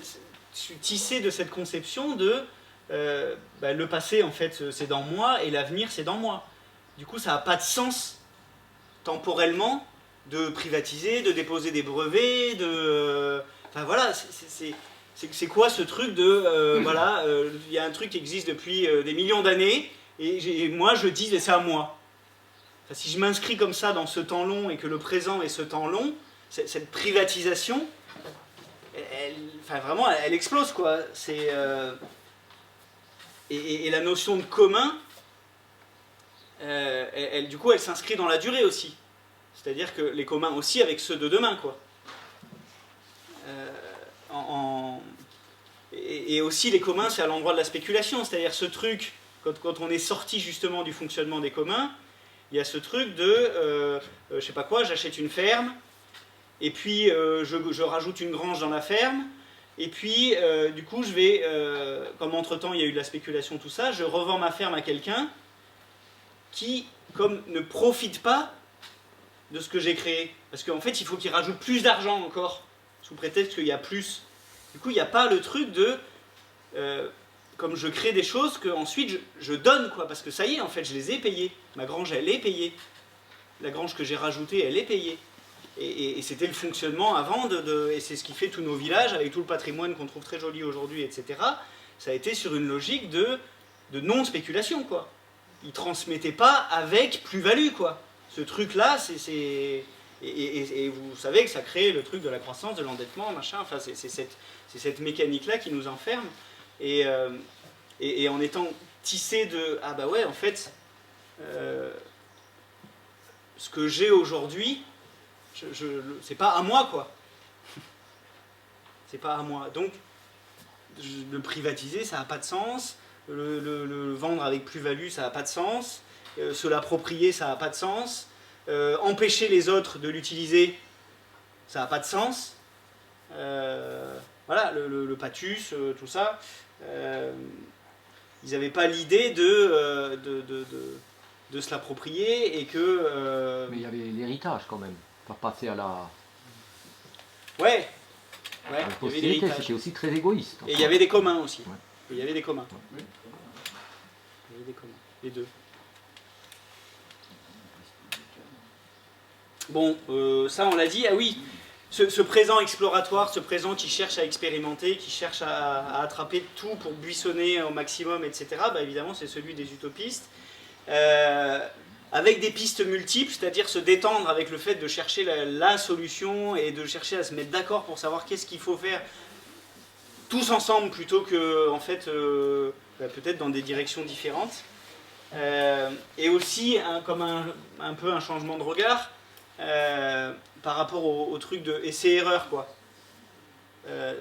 suis tissé de cette conception de le passé, en fait, c'est dans moi et l'avenir, c'est dans moi. Du coup, ça n'a pas de sens temporellement de privatiser, de déposer des brevets, enfin voilà, c'est quoi ce truc de voilà, il y a un truc qui existe depuis des millions d'années et moi je dis c'est à moi. Enfin, si je m'inscris comme ça dans ce temps long et que le présent est ce temps long, cette privatisation, elle explose, quoi. Et la notion de commun, du coup, elle s'inscrit dans la durée aussi. C'est-à-dire que les communs aussi avec ceux de demain, quoi. Et aussi les communs, c'est à l'endroit de la spéculation. C'est-à-dire ce truc, quand on est sorti justement du fonctionnement des communs, il y a ce truc de, je sais pas quoi, j'achète une ferme, et puis je rajoute une grange dans la ferme, et puis du coup je vais, comme entre-temps il y a eu de la spéculation, tout ça, je revends ma ferme à quelqu'un qui, comme ne profite pas de ce que j'ai créé. Parce qu'en fait, il faut qu'il rajoute plus d'argent encore, sous prétexte qu'il y a plus. Du coup, il n'y a pas le truc de, comme je crée des choses, qu'ensuite je donne, quoi. Parce que ça y est, en fait, je les ai payées. Ma grange, elle est payée. La grange que j'ai rajoutée, elle est payée. Et c'était le fonctionnement avant, et c'est ce qui fait tous nos villages, avec tout le patrimoine qu'on trouve très joli aujourd'hui, etc. Ça a été sur une logique de non-spéculation, quoi. Ils ne transmettaient pas avec plus-value, quoi. Ce truc-là, et vous savez que ça crée le truc de la croissance, de l'endettement, machin, enfin, c'est cette mécanique-là qui nous enferme. Et en étant tissé de, ah bah ouais, en fait, ce que j'ai aujourd'hui, c'est pas à moi, quoi. C'est pas à moi. Donc, le privatiser, ça n'a pas de sens. Le vendre avec plus-value, ça n'a pas de sens. Se l'approprier, ça n'a pas de sens. Empêcher les autres de l'utiliser, ça n'a pas de sens. Voilà, le pathus, tout ça. Ils n'avaient pas l'idée de se l'approprier et que... Mais il y avait l'héritage quand même, faire passer à la... Ouais, il y avait postérité, l'héritage. c'était aussi très égoïste. Et il y avait des communs aussi. Ouais. Il y avait des communs. Il y avait des communs, les deux. Bon, ça on l'a dit, ah oui, ce présent exploratoire, ce présent qui cherche à expérimenter, qui cherche à attraper tout pour buissonner au maximum, etc., bah évidemment c'est celui des utopistes, avec des pistes multiples, c'est-à-dire se détendre avec le fait de chercher la solution et de chercher à se mettre d'accord pour savoir qu'est-ce qu'il faut faire tous ensemble plutôt que, en fait, peut-être dans des directions différentes. Et aussi, comme un peu un changement de regard, par rapport au truc de essai-erreur, quoi.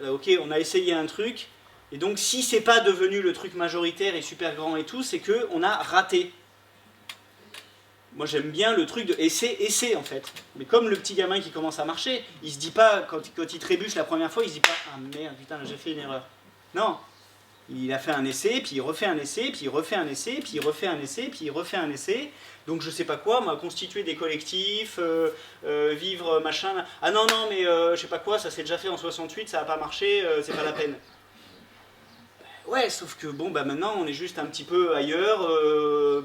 Ok, on a essayé un truc, et donc si c'est pas devenu le truc majoritaire et super grand et tout, c'est qu'on a raté. Moi j'aime bien le truc de essai en fait. Mais comme le petit gamin qui commence à marcher, il se dit pas, quand il trébuche la première fois, il se dit pas « Ah merde, putain, j'ai fait une erreur ». Non, il a fait un essai, puis il refait un essai, puis il refait un essai, puis il refait un essai, puis il refait un essai. Donc je sais pas quoi, moi, constituer des collectifs, vivre machin. Ah non, non, mais je sais pas quoi, ça s'est déjà fait en 68, ça a pas marché, c'est pas la peine. Ouais, sauf que bon, bah maintenant on est juste un petit peu ailleurs,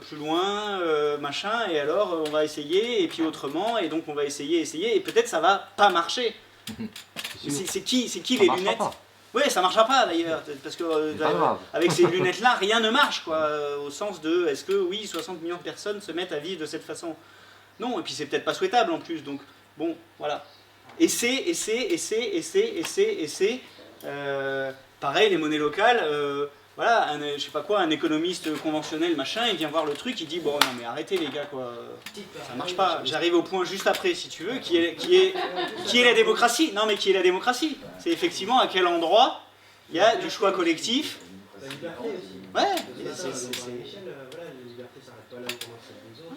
plus loin, machin, et alors on va essayer, et puis autrement, et donc on va essayer, et peut-être ça va pas marcher. C'est qui les lunettes? Ouais, ça marchera pas d'ailleurs, parce que avec ces lunettes-là, rien ne marche, quoi, au sens de, est-ce que oui, 60 millions de personnes se mettent à vivre de cette façon? Non, et puis c'est peut-être pas souhaitable en plus, donc bon, voilà. Essai. Pareil, les monnaies locales, voilà, je sais pas quoi, un économiste conventionnel, machin, il vient voir le truc, il dit, bon, non mais arrêtez les gars, quoi, ça marche pas. J'arrive au point juste après, si tu veux, qui est la démocratie. Non mais qui est la démocratie? C'est effectivement à quel endroit il y a du choix collectif. La liberté aussi. Ouais. Voilà, la liberté s'arrête pas là où commence celle des autres.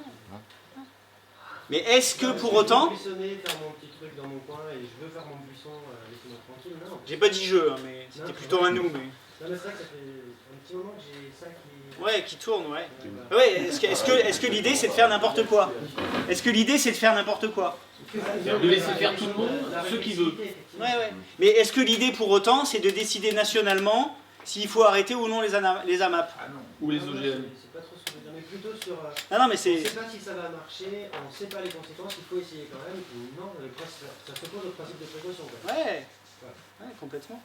Mais est-ce que pour autant... Je veux buissonner, faire mon petit truc dans mon coin, et je veux faire mon buisson, laissez-moi tranquille, non. J'ai pas dit jeu, hein, mais c'était plutôt un nous, mais... Non mais c'est vrai que ça fait un petit moment que j'ai ça qui... Ouais, qui tourne, ouais. Ouais, est-ce que l'idée c'est de faire n'importe quoi? Est-ce que l'idée c'est de faire n'import quoi? De laisser faire tout le monde ce qu'il veut. Ouais. Mais est-ce que l'idée pour autant c'est de décider nationalement s'il faut arrêter ou non les AMAP? Ou les OGM. C'est pas trop ce que je veux dire, mais plutôt sur... Non, mais c'est... On ne sait pas si ça va marcher, on ne sait pas les conséquences, il faut essayer quand même. Non, ça s'oppose au principe de précaution. Ouais, complètement.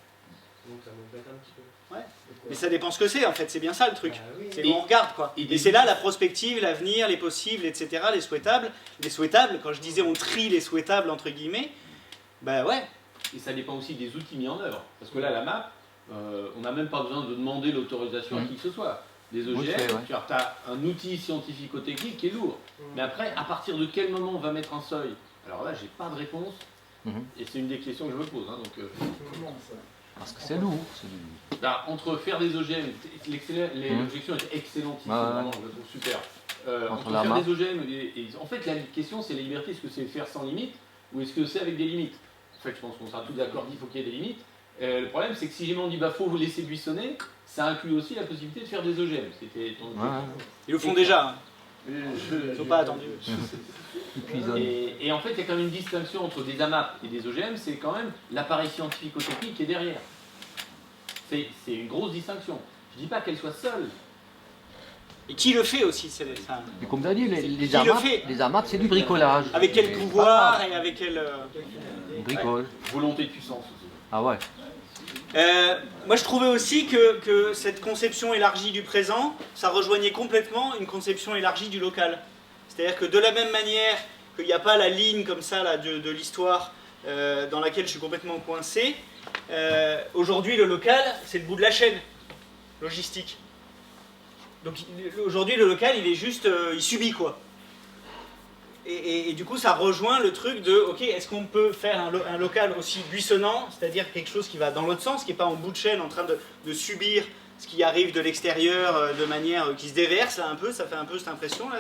Donc ça m'embête un petit peu. Ouais. Mais ça dépend ce que c'est en fait, c'est bien ça le truc. Bah, oui. C'est qu'on regarde quoi. Et c'est là la prospective, l'avenir, les possibles, etc., les souhaitables. Les souhaitables, quand je disais on trie les souhaitables entre guillemets, bah ouais. Et ça dépend aussi des outils mis en œuvre. Parce que là, la map, on n'a même pas besoin de demander l'autorisation à qui que ce soit. Les OGM, tu as un outil scientifico-technique qui est lourd. Mais après, à partir de quel moment on va mettre un seuil? Alors là, j'ai pas de réponse. Et c'est une des questions que je me pose. Hein, donc, parce que c'est lourd. Là, entre faire des OGM, l'objection est excellente, vraiment, je le trouve super. Entre faire des OGM en fait, la question c'est la liberté, est-ce que c'est faire sans limite ou est-ce que c'est avec des limites? En fait, je pense qu'on sera tous d'accord qu'il faut qu'il y ait des limites. Le problème, c'est que si j'ai dit bah faut vous laisser buissonner, ça inclut aussi la possibilité de faire des OGM. C'était ton Ils le font déjà. Hein. Ils n'ont pas attendu. Et en fait, il y a quand même une distinction entre des AMAP et des OGM, c'est quand même l'appareil scientifico-technique qui est derrière. C'est une grosse distinction. Je ne dis pas qu'elle soit seule. Et qui le fait aussi Et comme tu as dit, les AMAP, c'est du bricolage. Avec quel pouvoir et avec quel... Bricole. Volonté de puissance aussi. Ah ouais. Moi je trouvais aussi que cette conception élargie du présent, ça rejoignait complètement une conception élargie du local. C'est-à-dire que de la même manière qu'il n'y a pas la ligne comme ça là, de l'histoire dans laquelle je suis complètement coincé, aujourd'hui le local c'est le bout de la chaîne logistique. Donc aujourd'hui le local il est juste, il subit quoi. Et du coup ça rejoint le truc de, ok, est-ce qu'on peut faire un local aussi buissonnant, c'est-à-dire quelque chose qui va dans l'autre sens, qui n'est pas en bout de chaîne en train de subir ce qui arrive de l'extérieur de manière qui se déverse là, un peu, ça fait un peu cette impression là,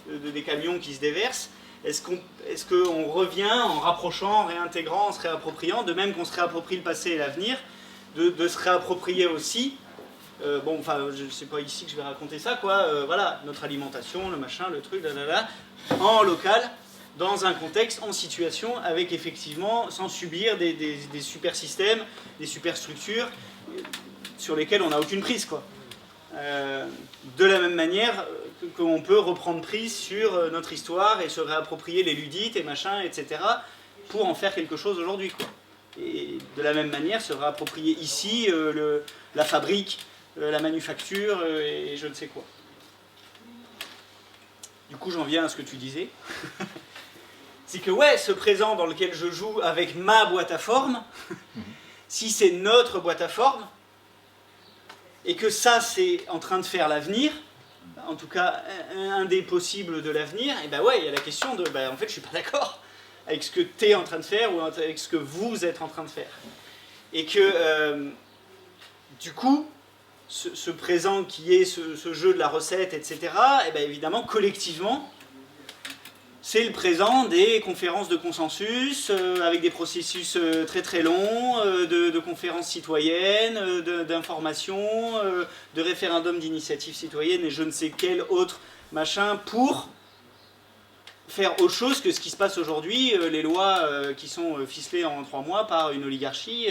des camions qui se déversent. Est-ce qu'on revient en rapprochant, en réintégrant, en se réappropriant, de même qu'on se réapproprie le passé et l'avenir, de se réapproprier aussi, bon enfin c'est pas ici que je vais raconter ça quoi, voilà, notre alimentation, le machin, le truc, là, en local, dans un contexte, en situation, avec effectivement, sans subir des super systèmes, des super structures sur lesquelles on n'a aucune prise quoi. De la même manière qu'on peut reprendre prise sur notre histoire et se réapproprier les ludites et machin, etc. pour en faire quelque chose aujourd'hui quoi. Et de la même manière se réapproprier ici la fabrique, la manufacture et je ne sais quoi. Du coup j'en viens à ce que tu disais. C'est que ouais, ce présent dans lequel je joue avec ma boîte à forme, si c'est notre boîte à forme, et que ça c'est en train de faire l'avenir, en tout cas un des possibles de l'avenir, et ben ouais, il y a la question de, en fait je suis pas d'accord. avec ce que tu es en train de faire ou avec ce que vous êtes en train de faire. Et que, du coup, ce présent qui est ce jeu de la recette, etc., et bien évidemment, collectivement, c'est le présent des conférences de consensus, avec des processus très très longs, de conférences citoyennes, d'information, de référendums d'initiative citoyenne et je ne sais quel autre machin pour faire autre chose que ce qui se passe aujourd'hui, les lois qui sont ficelées en 3 mois par une oligarchie.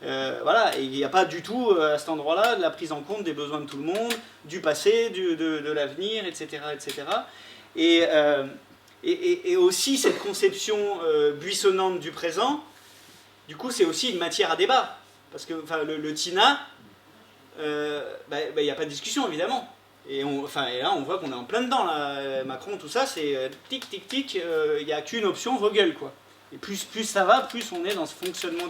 Voilà, et il n'y a pas du tout à cet endroit-là de la prise en compte des besoins de tout le monde, du passé, de l'avenir, etc. etc. Et aussi cette conception buissonnante du présent, du coup c'est aussi une matière à débat. Parce que le TINA, il n'y a pas de discussion évidemment. Et là on voit qu'on est en plein dedans, là. Macron, tout ça, c'est tic tic tic, il n'y a qu'une option, vos gueules quoi. Et plus ça va, plus on est dans ce fonctionnement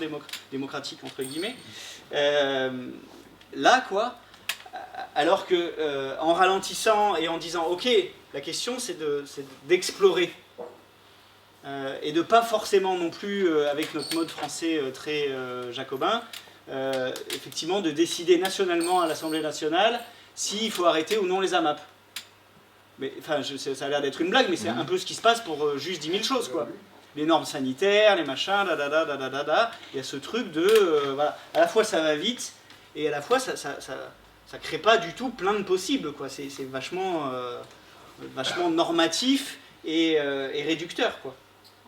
démocratique entre guillemets. Là quoi, alors que en ralentissant et en disant ok, la question c'est d'explorer et de pas forcément non plus avec notre mode français très jacobin, effectivement de décider nationalement à l'Assemblée nationale s'il faut arrêter ou non les AMAP. Mais ça a l'air d'être une blague, mais c'est un peu ce qui se passe pour juste 10 000 choses quoi. Les normes sanitaires, les machins, il y a ce truc de voilà, à la fois ça va vite et à la fois ça crée pas du tout plein de possibles quoi. C'est vachement normatif et réducteur quoi.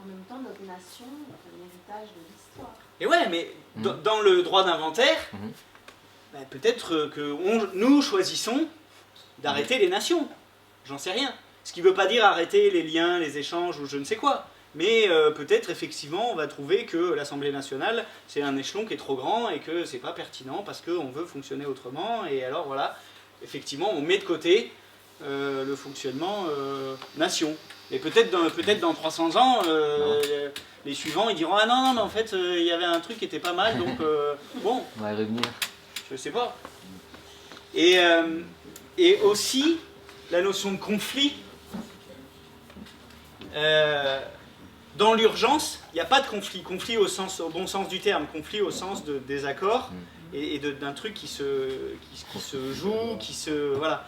En même temps, notre nation est un héritage de l'histoire. Et ouais, mais dans le droit d'inventaire, peut-être que nous choisissons d'arrêter les nations. J'en sais rien. Ce qui ne veut pas dire arrêter les liens, les échanges ou je ne sais quoi. Mais peut-être effectivement on va trouver que l'Assemblée nationale c'est un échelon qui est trop grand et que c'est pas pertinent parce qu'on veut fonctionner autrement. Et alors voilà, effectivement on met de côté le fonctionnement nation. Et peut-être dans 300 ans, les suivants ils diront ah non mais en fait il y avait un truc qui était pas mal donc bon. On va y revenir. Je sais pas. Et aussi la notion de conflit. Dans l'urgence, il n'y a pas de conflit. Conflit au bon sens du terme. Conflit au sens de désaccord et d'un truc qui se joue, qui se... Voilà.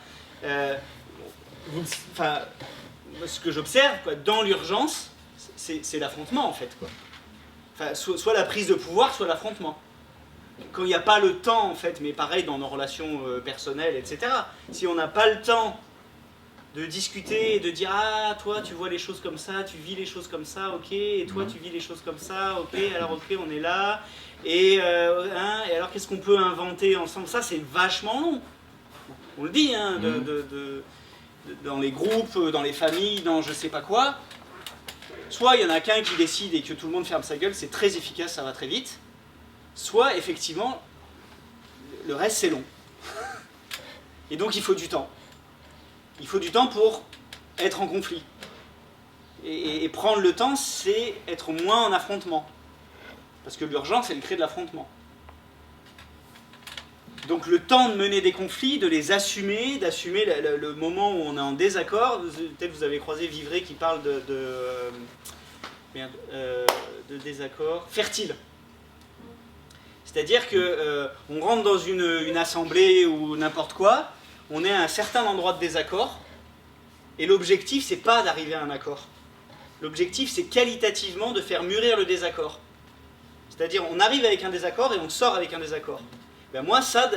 Ce que j'observe, dans l'urgence, c'est l'affrontement, en fait. Quoi. Soit la prise de pouvoir, soit l'affrontement. Quand il n'y a pas le temps, en fait, mais pareil dans nos relations personnelles, etc. Si on n'a pas le temps de discuter et de dire ah toi tu vois les choses comme ça, tu vis les choses comme ça, ok, et toi tu vis les choses comme ça, ok, alors ok on est là, et alors qu'est-ce qu'on peut inventer ensemble, ça c'est vachement long, on le dit, hein, dans les groupes, dans les familles, dans je sais pas quoi, soit il y en a qu'un qui décide et que tout le monde ferme sa gueule, c'est très efficace, ça va très vite, soit effectivement le reste c'est long, et donc il faut du temps. Il faut du temps pour être en conflit. Et prendre le temps, c'est être moins en affrontement. Parce que l'urgence, elle crée de l'affrontement. Donc le temps de mener des conflits, de les assumer, d'assumer le moment où on est en désaccord. Peut-être vous avez croisé Vivray qui parle de désaccord fertile. C'est-à-dire qu'on rentre dans une assemblée ou n'importe quoi, on est à un certain endroit de désaccord, et l'objectif, c'est pas d'arriver à un accord. L'objectif, c'est qualitativement de faire mûrir le désaccord. C'est-à-dire, on arrive avec un désaccord et on sort avec un désaccord. Ben moi, ça,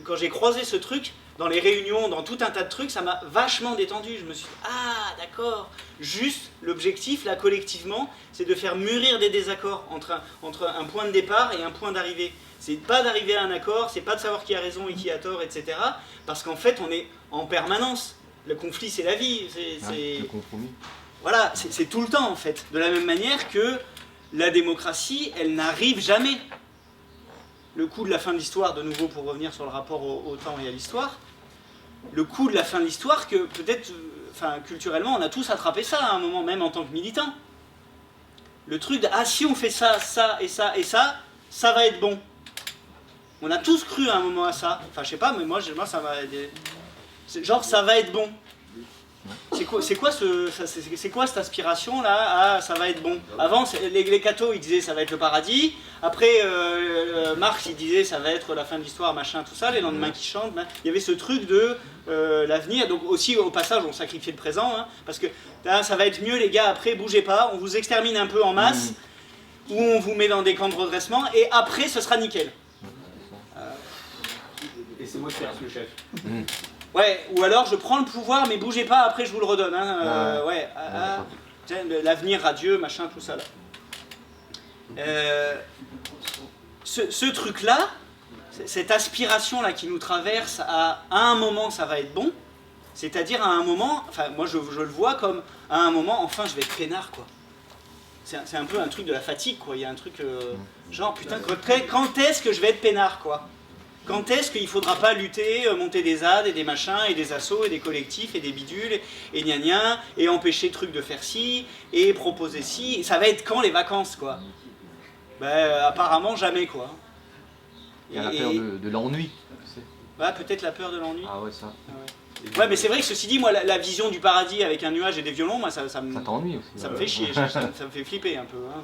quand j'ai croisé ce truc, dans les réunions, dans tout un tas de trucs, ça m'a vachement détendu. Je me suis dit, ah, d'accord, juste l'objectif, là, collectivement, c'est de faire mûrir des désaccords entre un point de départ et un point d'arrivée. C'est pas d'arriver à un accord, c'est pas de savoir qui a raison et qui a tort, etc. Parce qu'en fait, on est en permanence. Le conflit, c'est la vie. Le compromis. Voilà, c'est tout le temps, en fait. De la même manière que la démocratie, elle n'arrive jamais. Le coup de la fin de l'histoire, de nouveau pour revenir sur le rapport au temps et à l'histoire, le coup de la fin de l'histoire que peut-être, culturellement, on a tous attrapé ça à un moment, même en tant que militant. Le truc de, ah, si on fait ça, ça et ça et ça, ça va être bon. On a tous cru à un moment à ça. Enfin, je sais pas, mais moi ça va... Genre, ça va être bon. C'est quoi cette aspiration là? Ah, ça va être bon. Avant, les cathos ils disaient ça va être le paradis. Après, Marx il disait ça va être la fin de l'histoire, machin, tout ça. Les lendemains qui chantent. Il y avait ce truc de l'avenir. Donc aussi au passage, on sacrifiait le présent, hein, parce que là, ça va être mieux les gars. Après, bougez pas, on vous extermine un peu en masse, ou on vous met dans des camps de redressement, et après, ce sera nickel. Et c'est moi qui reste le chef. Ouais, ou alors je prends le pouvoir, mais bougez pas, après je vous le redonne. Hein. Tiens, l'avenir radieux, machin, tout ça là. Ce truc-là, cette aspiration-là qui nous traverse, à un moment ça va être bon, c'est-à-dire à un moment, enfin moi je le vois comme à un moment, enfin je vais être peinard quoi. C'est un peu un truc de la fatigue quoi, il y a un truc genre putain, quand est-ce que je vais être peinard quoi? Quand est-ce qu'il ne faudra pas lutter, monter des ZAD et des machins, et des assos, et des collectifs, et des bidules, et gna gna, et empêcher truc de faire ci, et proposer ci? Ça va être quand les vacances, quoi? Ben, apparemment jamais, quoi. Il y a la peur de l'ennui. Ouais, peut-être la peur de l'ennui. Ah ouais, ça. Ouais, mais c'est vrai que ceci dit, moi, la vision du paradis avec un nuage et des violons, moi, ça me t'ennuie aussi. Ça me fait chier, ça me fait flipper un peu. Hein,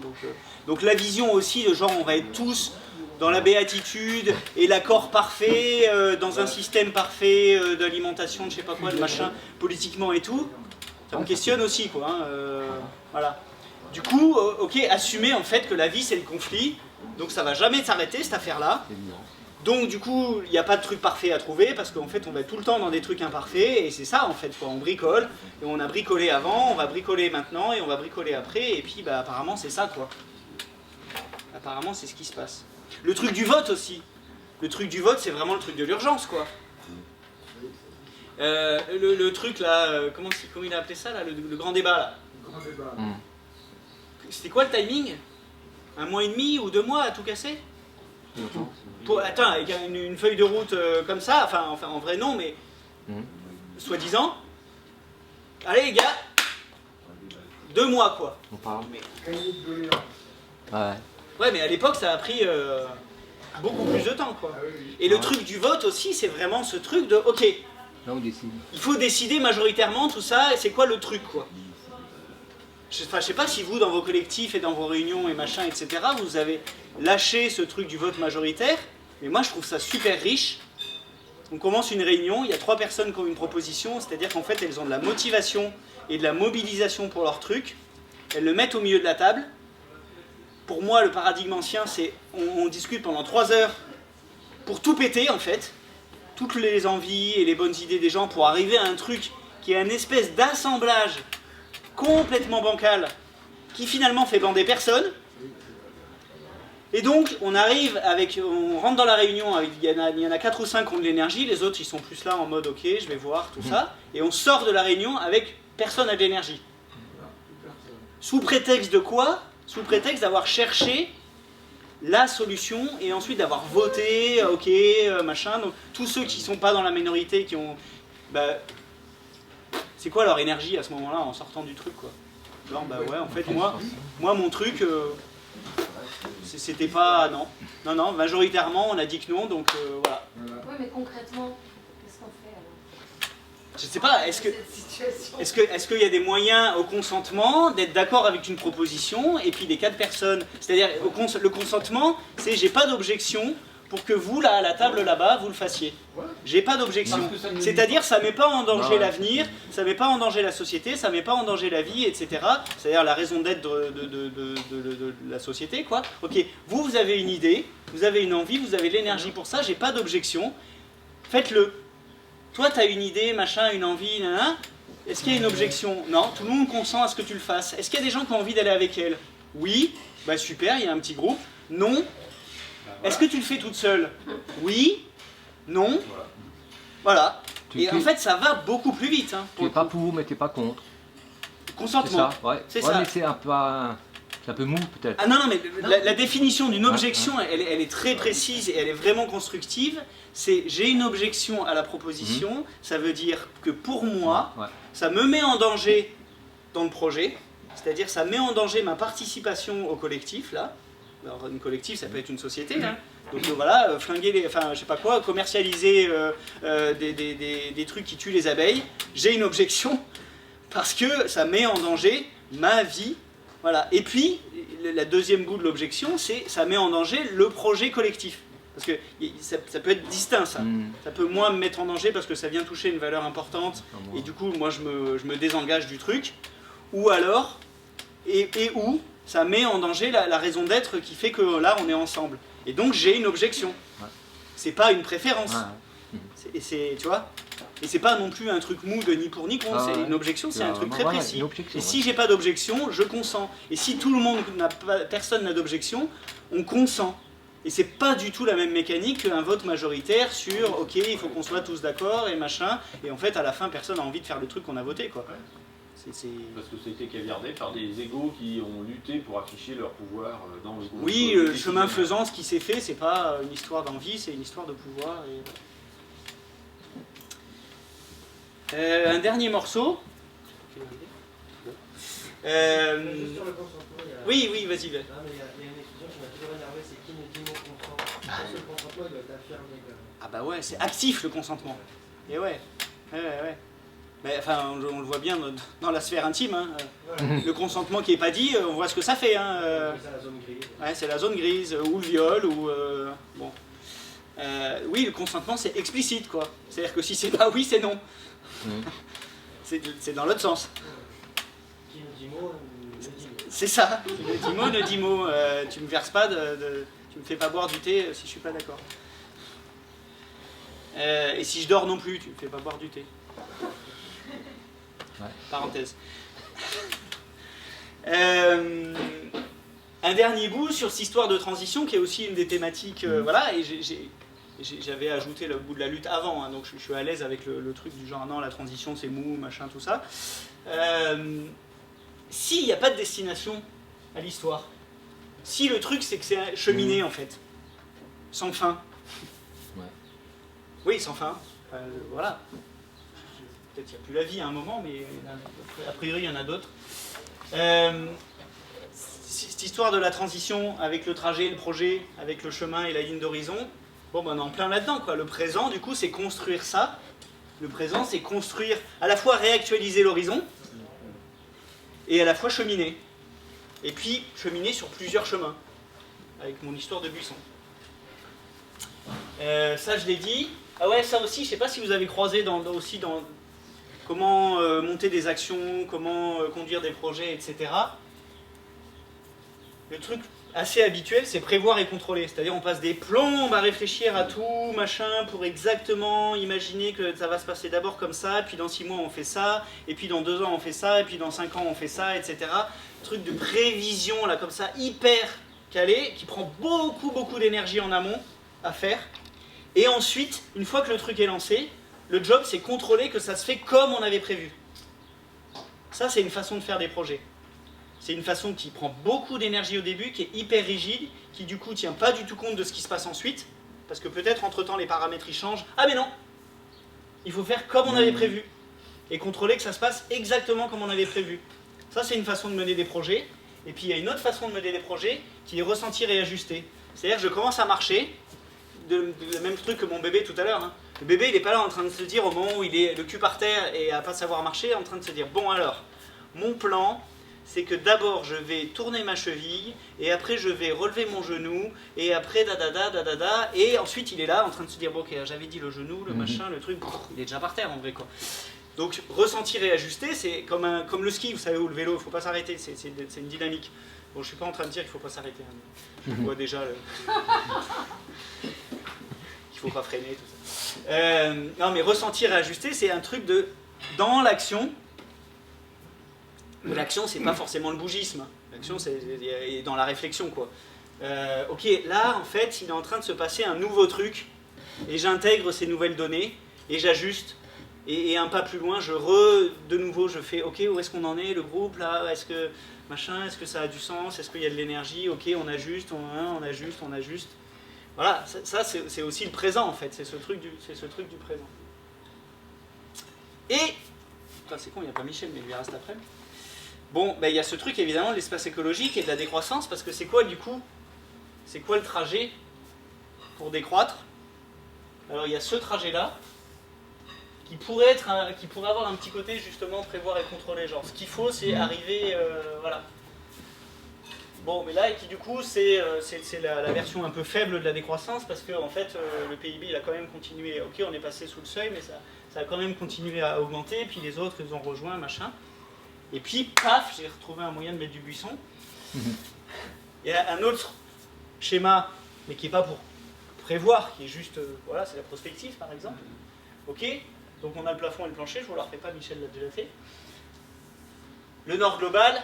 donc la vision aussi de genre, on va être tous dans la béatitude et l'accord parfait, dans un système parfait d'alimentation, de je sais pas quoi, de machin, politiquement et tout, ça me questionne aussi, quoi. Hein, voilà. Du coup, ok, assumer en fait que la vie c'est le conflit, donc ça va jamais s'arrêter cette affaire-là. Donc du coup, il n'y a pas de truc parfait à trouver, parce qu'en fait on va être tout le temps dans des trucs imparfaits, et c'est ça en fait, quoi. On bricole, et on a bricolé avant, on va bricoler maintenant, et on va bricoler après, et puis bah, apparemment c'est ça, quoi. Apparemment c'est ce qui se passe. Le truc du vote aussi. Le truc du vote, c'est vraiment le truc de l'urgence, quoi. Le truc là, comment il a appelé ça là, le grand débat là. C'était quoi le timing? 1 mois et demi ou 2 mois à tout casser? Attends, avec une feuille de route comme ça, enfin en vrai non, mais soi-disant. Allez les gars, 2 mois quoi. On parle. Ouais, mais à l'époque, ça a pris beaucoup plus de temps, quoi. Et le truc du vote aussi, c'est vraiment ce truc de, ok, là on décide. Il faut décider majoritairement tout ça, et c'est quoi le truc, quoi. Je sais pas si vous, dans vos collectifs et dans vos réunions et machin, etc., vous avez lâché ce truc du vote majoritaire, mais moi je trouve ça super riche. On commence une réunion, il y a 3 personnes qui ont une proposition, c'est-à-dire qu'en fait elles ont de la motivation et de la mobilisation pour leur truc, elles le mettent au milieu de la table. Pour moi, le paradigme ancien, c'est on discute pendant 3 heures pour tout péter, en fait. Toutes les envies et les bonnes idées des gens pour arriver à un truc qui est une espèce d'assemblage complètement bancal qui finalement fait bander personne. Et donc, on rentre dans la réunion, il y en a 4 ou 5 qui ont de l'énergie, les autres, ils sont plus là en mode, ok, je vais voir, tout ça. Et on sort de la réunion avec personne à de l'énergie. Sous prétexte de quoi ? Sous prétexte d'avoir cherché la solution et ensuite d'avoir voté, ok, machin. Donc tous ceux qui sont pas dans la minorité, qui ont... Bah, c'est quoi leur énergie à ce moment-là en sortant du truc, quoi? Genre, bah ouais, en fait, moi mon truc, c'était pas... Non, majoritairement, on a dit que non, donc voilà. Oui, mais concrètement, qu'est-ce qu'on fait alors? Je sais pas, est-ce qu'il y a des moyens au consentement d'être d'accord avec une proposition et puis les 4 personnes, c'est-à-dire le consentement, c'est j'ai pas d'objection pour que vous là à la table là-bas vous le fassiez. J'ai pas d'objection. C'est-à-dire ça met pas en danger l'avenir, ça met pas en danger la société, ça met pas en danger la vie, etc. C'est-à-dire la raison d'être de la société, quoi. Ok, vous avez une idée, vous avez une envie, vous avez de l'énergie pour ça, j'ai pas d'objection. Faites-le. Toi, tu as une idée, machin, une envie, nanana. Est-ce qu'il y a une objection? Non, tout le monde consent à ce que tu le fasses. Est-ce qu'il y a des gens qui ont envie d'aller avec elle? Oui, bah super, il y a un petit groupe. Non. Est-ce que tu le fais toute seule? Oui. Non. Voilà. Et en fait, ça va beaucoup plus vite. Hein, tu n'es pas pour, mais tu n'es pas contre. Consentement. C'est ça, ouais. C'est ça. Mais c'est un peu mou, peut-être. Ah non, mais la définition d'une objection, elle est très précise et elle est vraiment constructive. C'est j'ai une objection à la proposition, ça veut dire que pour moi, ça me met en danger dans le projet, c'est-à-dire ça met en danger ma participation au collectif, là. Alors, une collectif, ça peut être une société, hein. Donc voilà, flinguer je sais pas quoi, commercialiser des trucs qui tuent les abeilles, j'ai une objection. parce que ça met en danger ma vie. Voilà. Et puis, la deuxième bout de l'objection, c'est ça met en danger le projet collectif. Parce que ça peut être distinct, ça. Ça peut, moi, me mettre en danger parce que ça vient toucher une valeur importante, et du coup, moi, je me désengage du truc. Ou alors, et où ça met en danger la raison d'être qui fait que là, on est ensemble. Et donc, j'ai une objection. C'est pas une préférence. Tu vois. Et c'est pas non plus un truc mou de ni pour ni contre, c'est une objection, c'est un truc très précis. Et si j'ai pas d'objection, je consens. Et si tout le monde personne n'a d'objection, on consent. Et c'est pas du tout la même mécanique qu'un vote majoritaire sur ok, il faut qu'on soit tous d'accord et machin. Et en fait, à la fin, personne n'a envie de faire le truc qu'on a voté, quoi. Parce que ça a été caviardé par des égos qui ont lutté pour afficher leur pouvoir dans le groupe. Oui, le chemin faisant, ce qui s'est fait, c'est pas une histoire d'envie, c'est une histoire de pouvoir. Un dernier morceau. Juste sur le consentement, Oui, vas-y. Il y a une expression qui m'a toujours énervé, c'est qui ne dit mot consent. Je pense que le consentement, il doit être affirmé quand même. Ah bah ouais, c'est actif le consentement. Et ouais. Mais, enfin, on le voit bien dans la sphère intime. Hein. Le consentement qui n'est pas dit, on voit ce que ça fait. Hein. C'est la zone grise. Ouais, c'est la zone grise, ou le viol, ou... bon. Oui, le consentement, c'est explicite, quoi. C'est-à-dire que si c'est pas oui, c'est non. C'est dans l'autre sens. Qui ne dit mot, ne dit mot. C'est ça. Qui ne dit mot, ne dit mot. Tu me verses pas tu me fais pas boire du thé si je suis pas d'accord. Et si je dors non plus, tu me fais pas boire du thé. Parenthèse. Un dernier bout sur cette histoire de transition qui est aussi une des thématiques. Voilà, et j'avais ajouté le bout de la lutte avant, hein, donc je suis à l'aise avec le truc du genre non, la transition c'est mou, machin, tout ça. S'il n'y a pas de destination à l'histoire, si le truc c'est que c'est cheminer en fait, sans fin. Oui, sans fin. Voilà. Peut-être qu'il n'y a plus la vie à un moment, mais a priori il y en a d'autres. Cette histoire de la transition avec le trajet, le projet, avec le chemin et la ligne d'horizon, bon, ben, on est en plein là-dedans, quoi. Le présent, du coup, c'est construire ça. Le présent, c'est construire, à la fois réactualiser l'horizon, et à la fois cheminer. Et puis, cheminer sur plusieurs chemins, avec mon histoire de buisson. Ça, je l'ai dit. Ah ouais, ça aussi, je ne sais pas si vous avez croisé aussi dans comment monter des actions, comment conduire des projets, etc. Le truc assez habituel, c'est prévoir et contrôler. C'est-à-dire on passe des plombes à réfléchir à tout, machin, pour exactement imaginer que ça va se passer d'abord comme ça, puis dans 6 mois on fait ça, et puis dans 2 ans on fait ça, et puis dans 5 ans on fait ça, etc. Truc de prévision, là, comme ça, hyper calé, qui prend beaucoup d'énergie en amont à faire. Et ensuite, une fois que le truc est lancé, le job c'est contrôler que ça se fait comme on avait prévu. Ça, c'est une façon de faire des projets. C'est une façon qui prend beaucoup d'énergie au début, qui est hyper rigide, qui du coup tient pas du tout compte de ce qui se passe ensuite, parce que peut-être entre-temps les paramètres ils changent. Ah mais non, il faut faire comme on avait prévu, et contrôler que ça se passe exactement comme on avait prévu. Ça, c'est une façon de mener des projets. Et puis il y a une autre façon de mener des projets, qui est ressentir et ajuster. C'est-à-dire je commence à marcher, le même truc que mon bébé tout à l'heure. Hein. Le bébé, il n'est pas là en train de se dire, au moment où il est le cul par terre et à pas savoir marcher, en train de se dire, bon alors, mon plan, c'est que d'abord je vais tourner ma cheville, et après je vais relever mon genou, et après da, et ensuite il est là en train de se dire, bon ok, j'avais dit le genou, le machin, le truc, il est déjà par terre en vrai, quoi. Donc ressentir et ajuster, c'est comme le ski, vous savez, ou le vélo, il ne faut pas s'arrêter, c'est une dynamique. Bon, je ne suis pas en train de dire qu'il ne faut pas s'arrêter, hein. Je vois déjà qu'il ne faut pas freiner, tout ça. Non, mais ressentir et ajuster, c'est un truc de, dans l'action, l'action, c'est pas forcément le bougisme, l'action, c'est dans la réflexion, quoi. Ok, là, en fait, il est en train de se passer un nouveau truc, et j'intègre ces nouvelles données, et j'ajuste, et un pas plus loin, de nouveau, je fais, ok, où est-ce qu'on en est, le groupe, là, est-ce que, machin, est-ce que ça a du sens, est-ce qu'il y a de l'énergie, ok, on ajuste, on ajuste. Voilà, ça c'est aussi le présent, en fait, c'est ce truc du présent. Et, putain, c'est con, il n'y a pas Michel, mais il verra cet après. Bon, ben, il y a ce truc, évidemment, de l'espace écologique et de la décroissance, parce que c'est quoi, du coup, c'est quoi le trajet pour décroître? Alors, il y a ce trajet-là, qui pourrait avoir un petit côté justement prévoir et contrôler. Genre, ce qu'il faut, c'est arriver, voilà. Bon, mais là, et qui du coup, c'est la version un peu faible de la décroissance, parce que en fait, le PIB, il a quand même continué. Ok, on est passé sous le seuil, mais ça a quand même continué à augmenter, puis les autres, ils ont rejoint, machin. Et puis, paf, j'ai retrouvé un moyen de mettre du buisson. Il y a un autre schéma, mais qui n'est pas pour prévoir, qui est juste, voilà, c'est la prospective, par exemple. Ok, donc on a le plafond et le plancher, je ne vous la refais pas, Michel l'a déjà fait. Le nord global,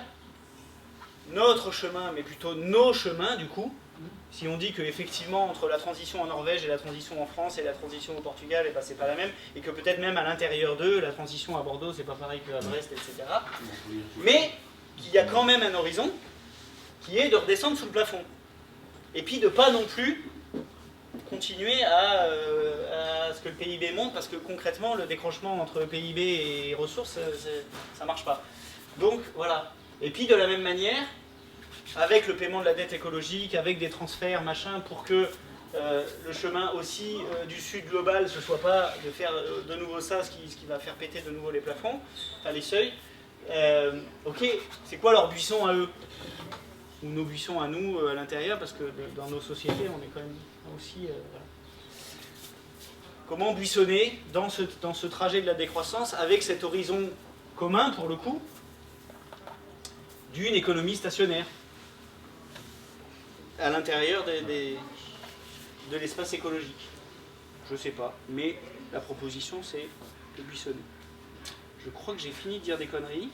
notre chemin, mais plutôt nos chemins du coup, si on dit qu'effectivement entre la transition en Norvège et la transition en France et la transition au Portugal, eh ben, c'est pas la même, et que peut-être même à l'intérieur d'eux, la transition à Bordeaux c'est pas pareil qu'à Brest, etc. Mais qu'il y a quand même un horizon qui est de redescendre sous le plafond. Et puis de pas non plus continuer à ce que le PIB monte, parce que concrètement le décrochement entre PIB et ressources, ça marche pas. Donc voilà. Et puis de la même manière, avec le paiement de la dette écologique, avec des transferts, machin, pour que le chemin aussi du sud global, ce ne soit pas de faire de nouveau ça, ce qui va faire péter de nouveau les plafonds, enfin les seuils. Ok, c'est quoi leur buisson à eux? Ou nos buissons à nous, à l'intérieur, parce que dans nos sociétés, on est quand même aussi... voilà. Comment buissonner dans ce trajet de la décroissance, avec cet horizon commun, pour le coup, d'une économie stationnaire à l'intérieur de l'espace écologique. Je sais pas, mais la proposition c'est de buissonner. Je crois que j'ai fini de dire des conneries.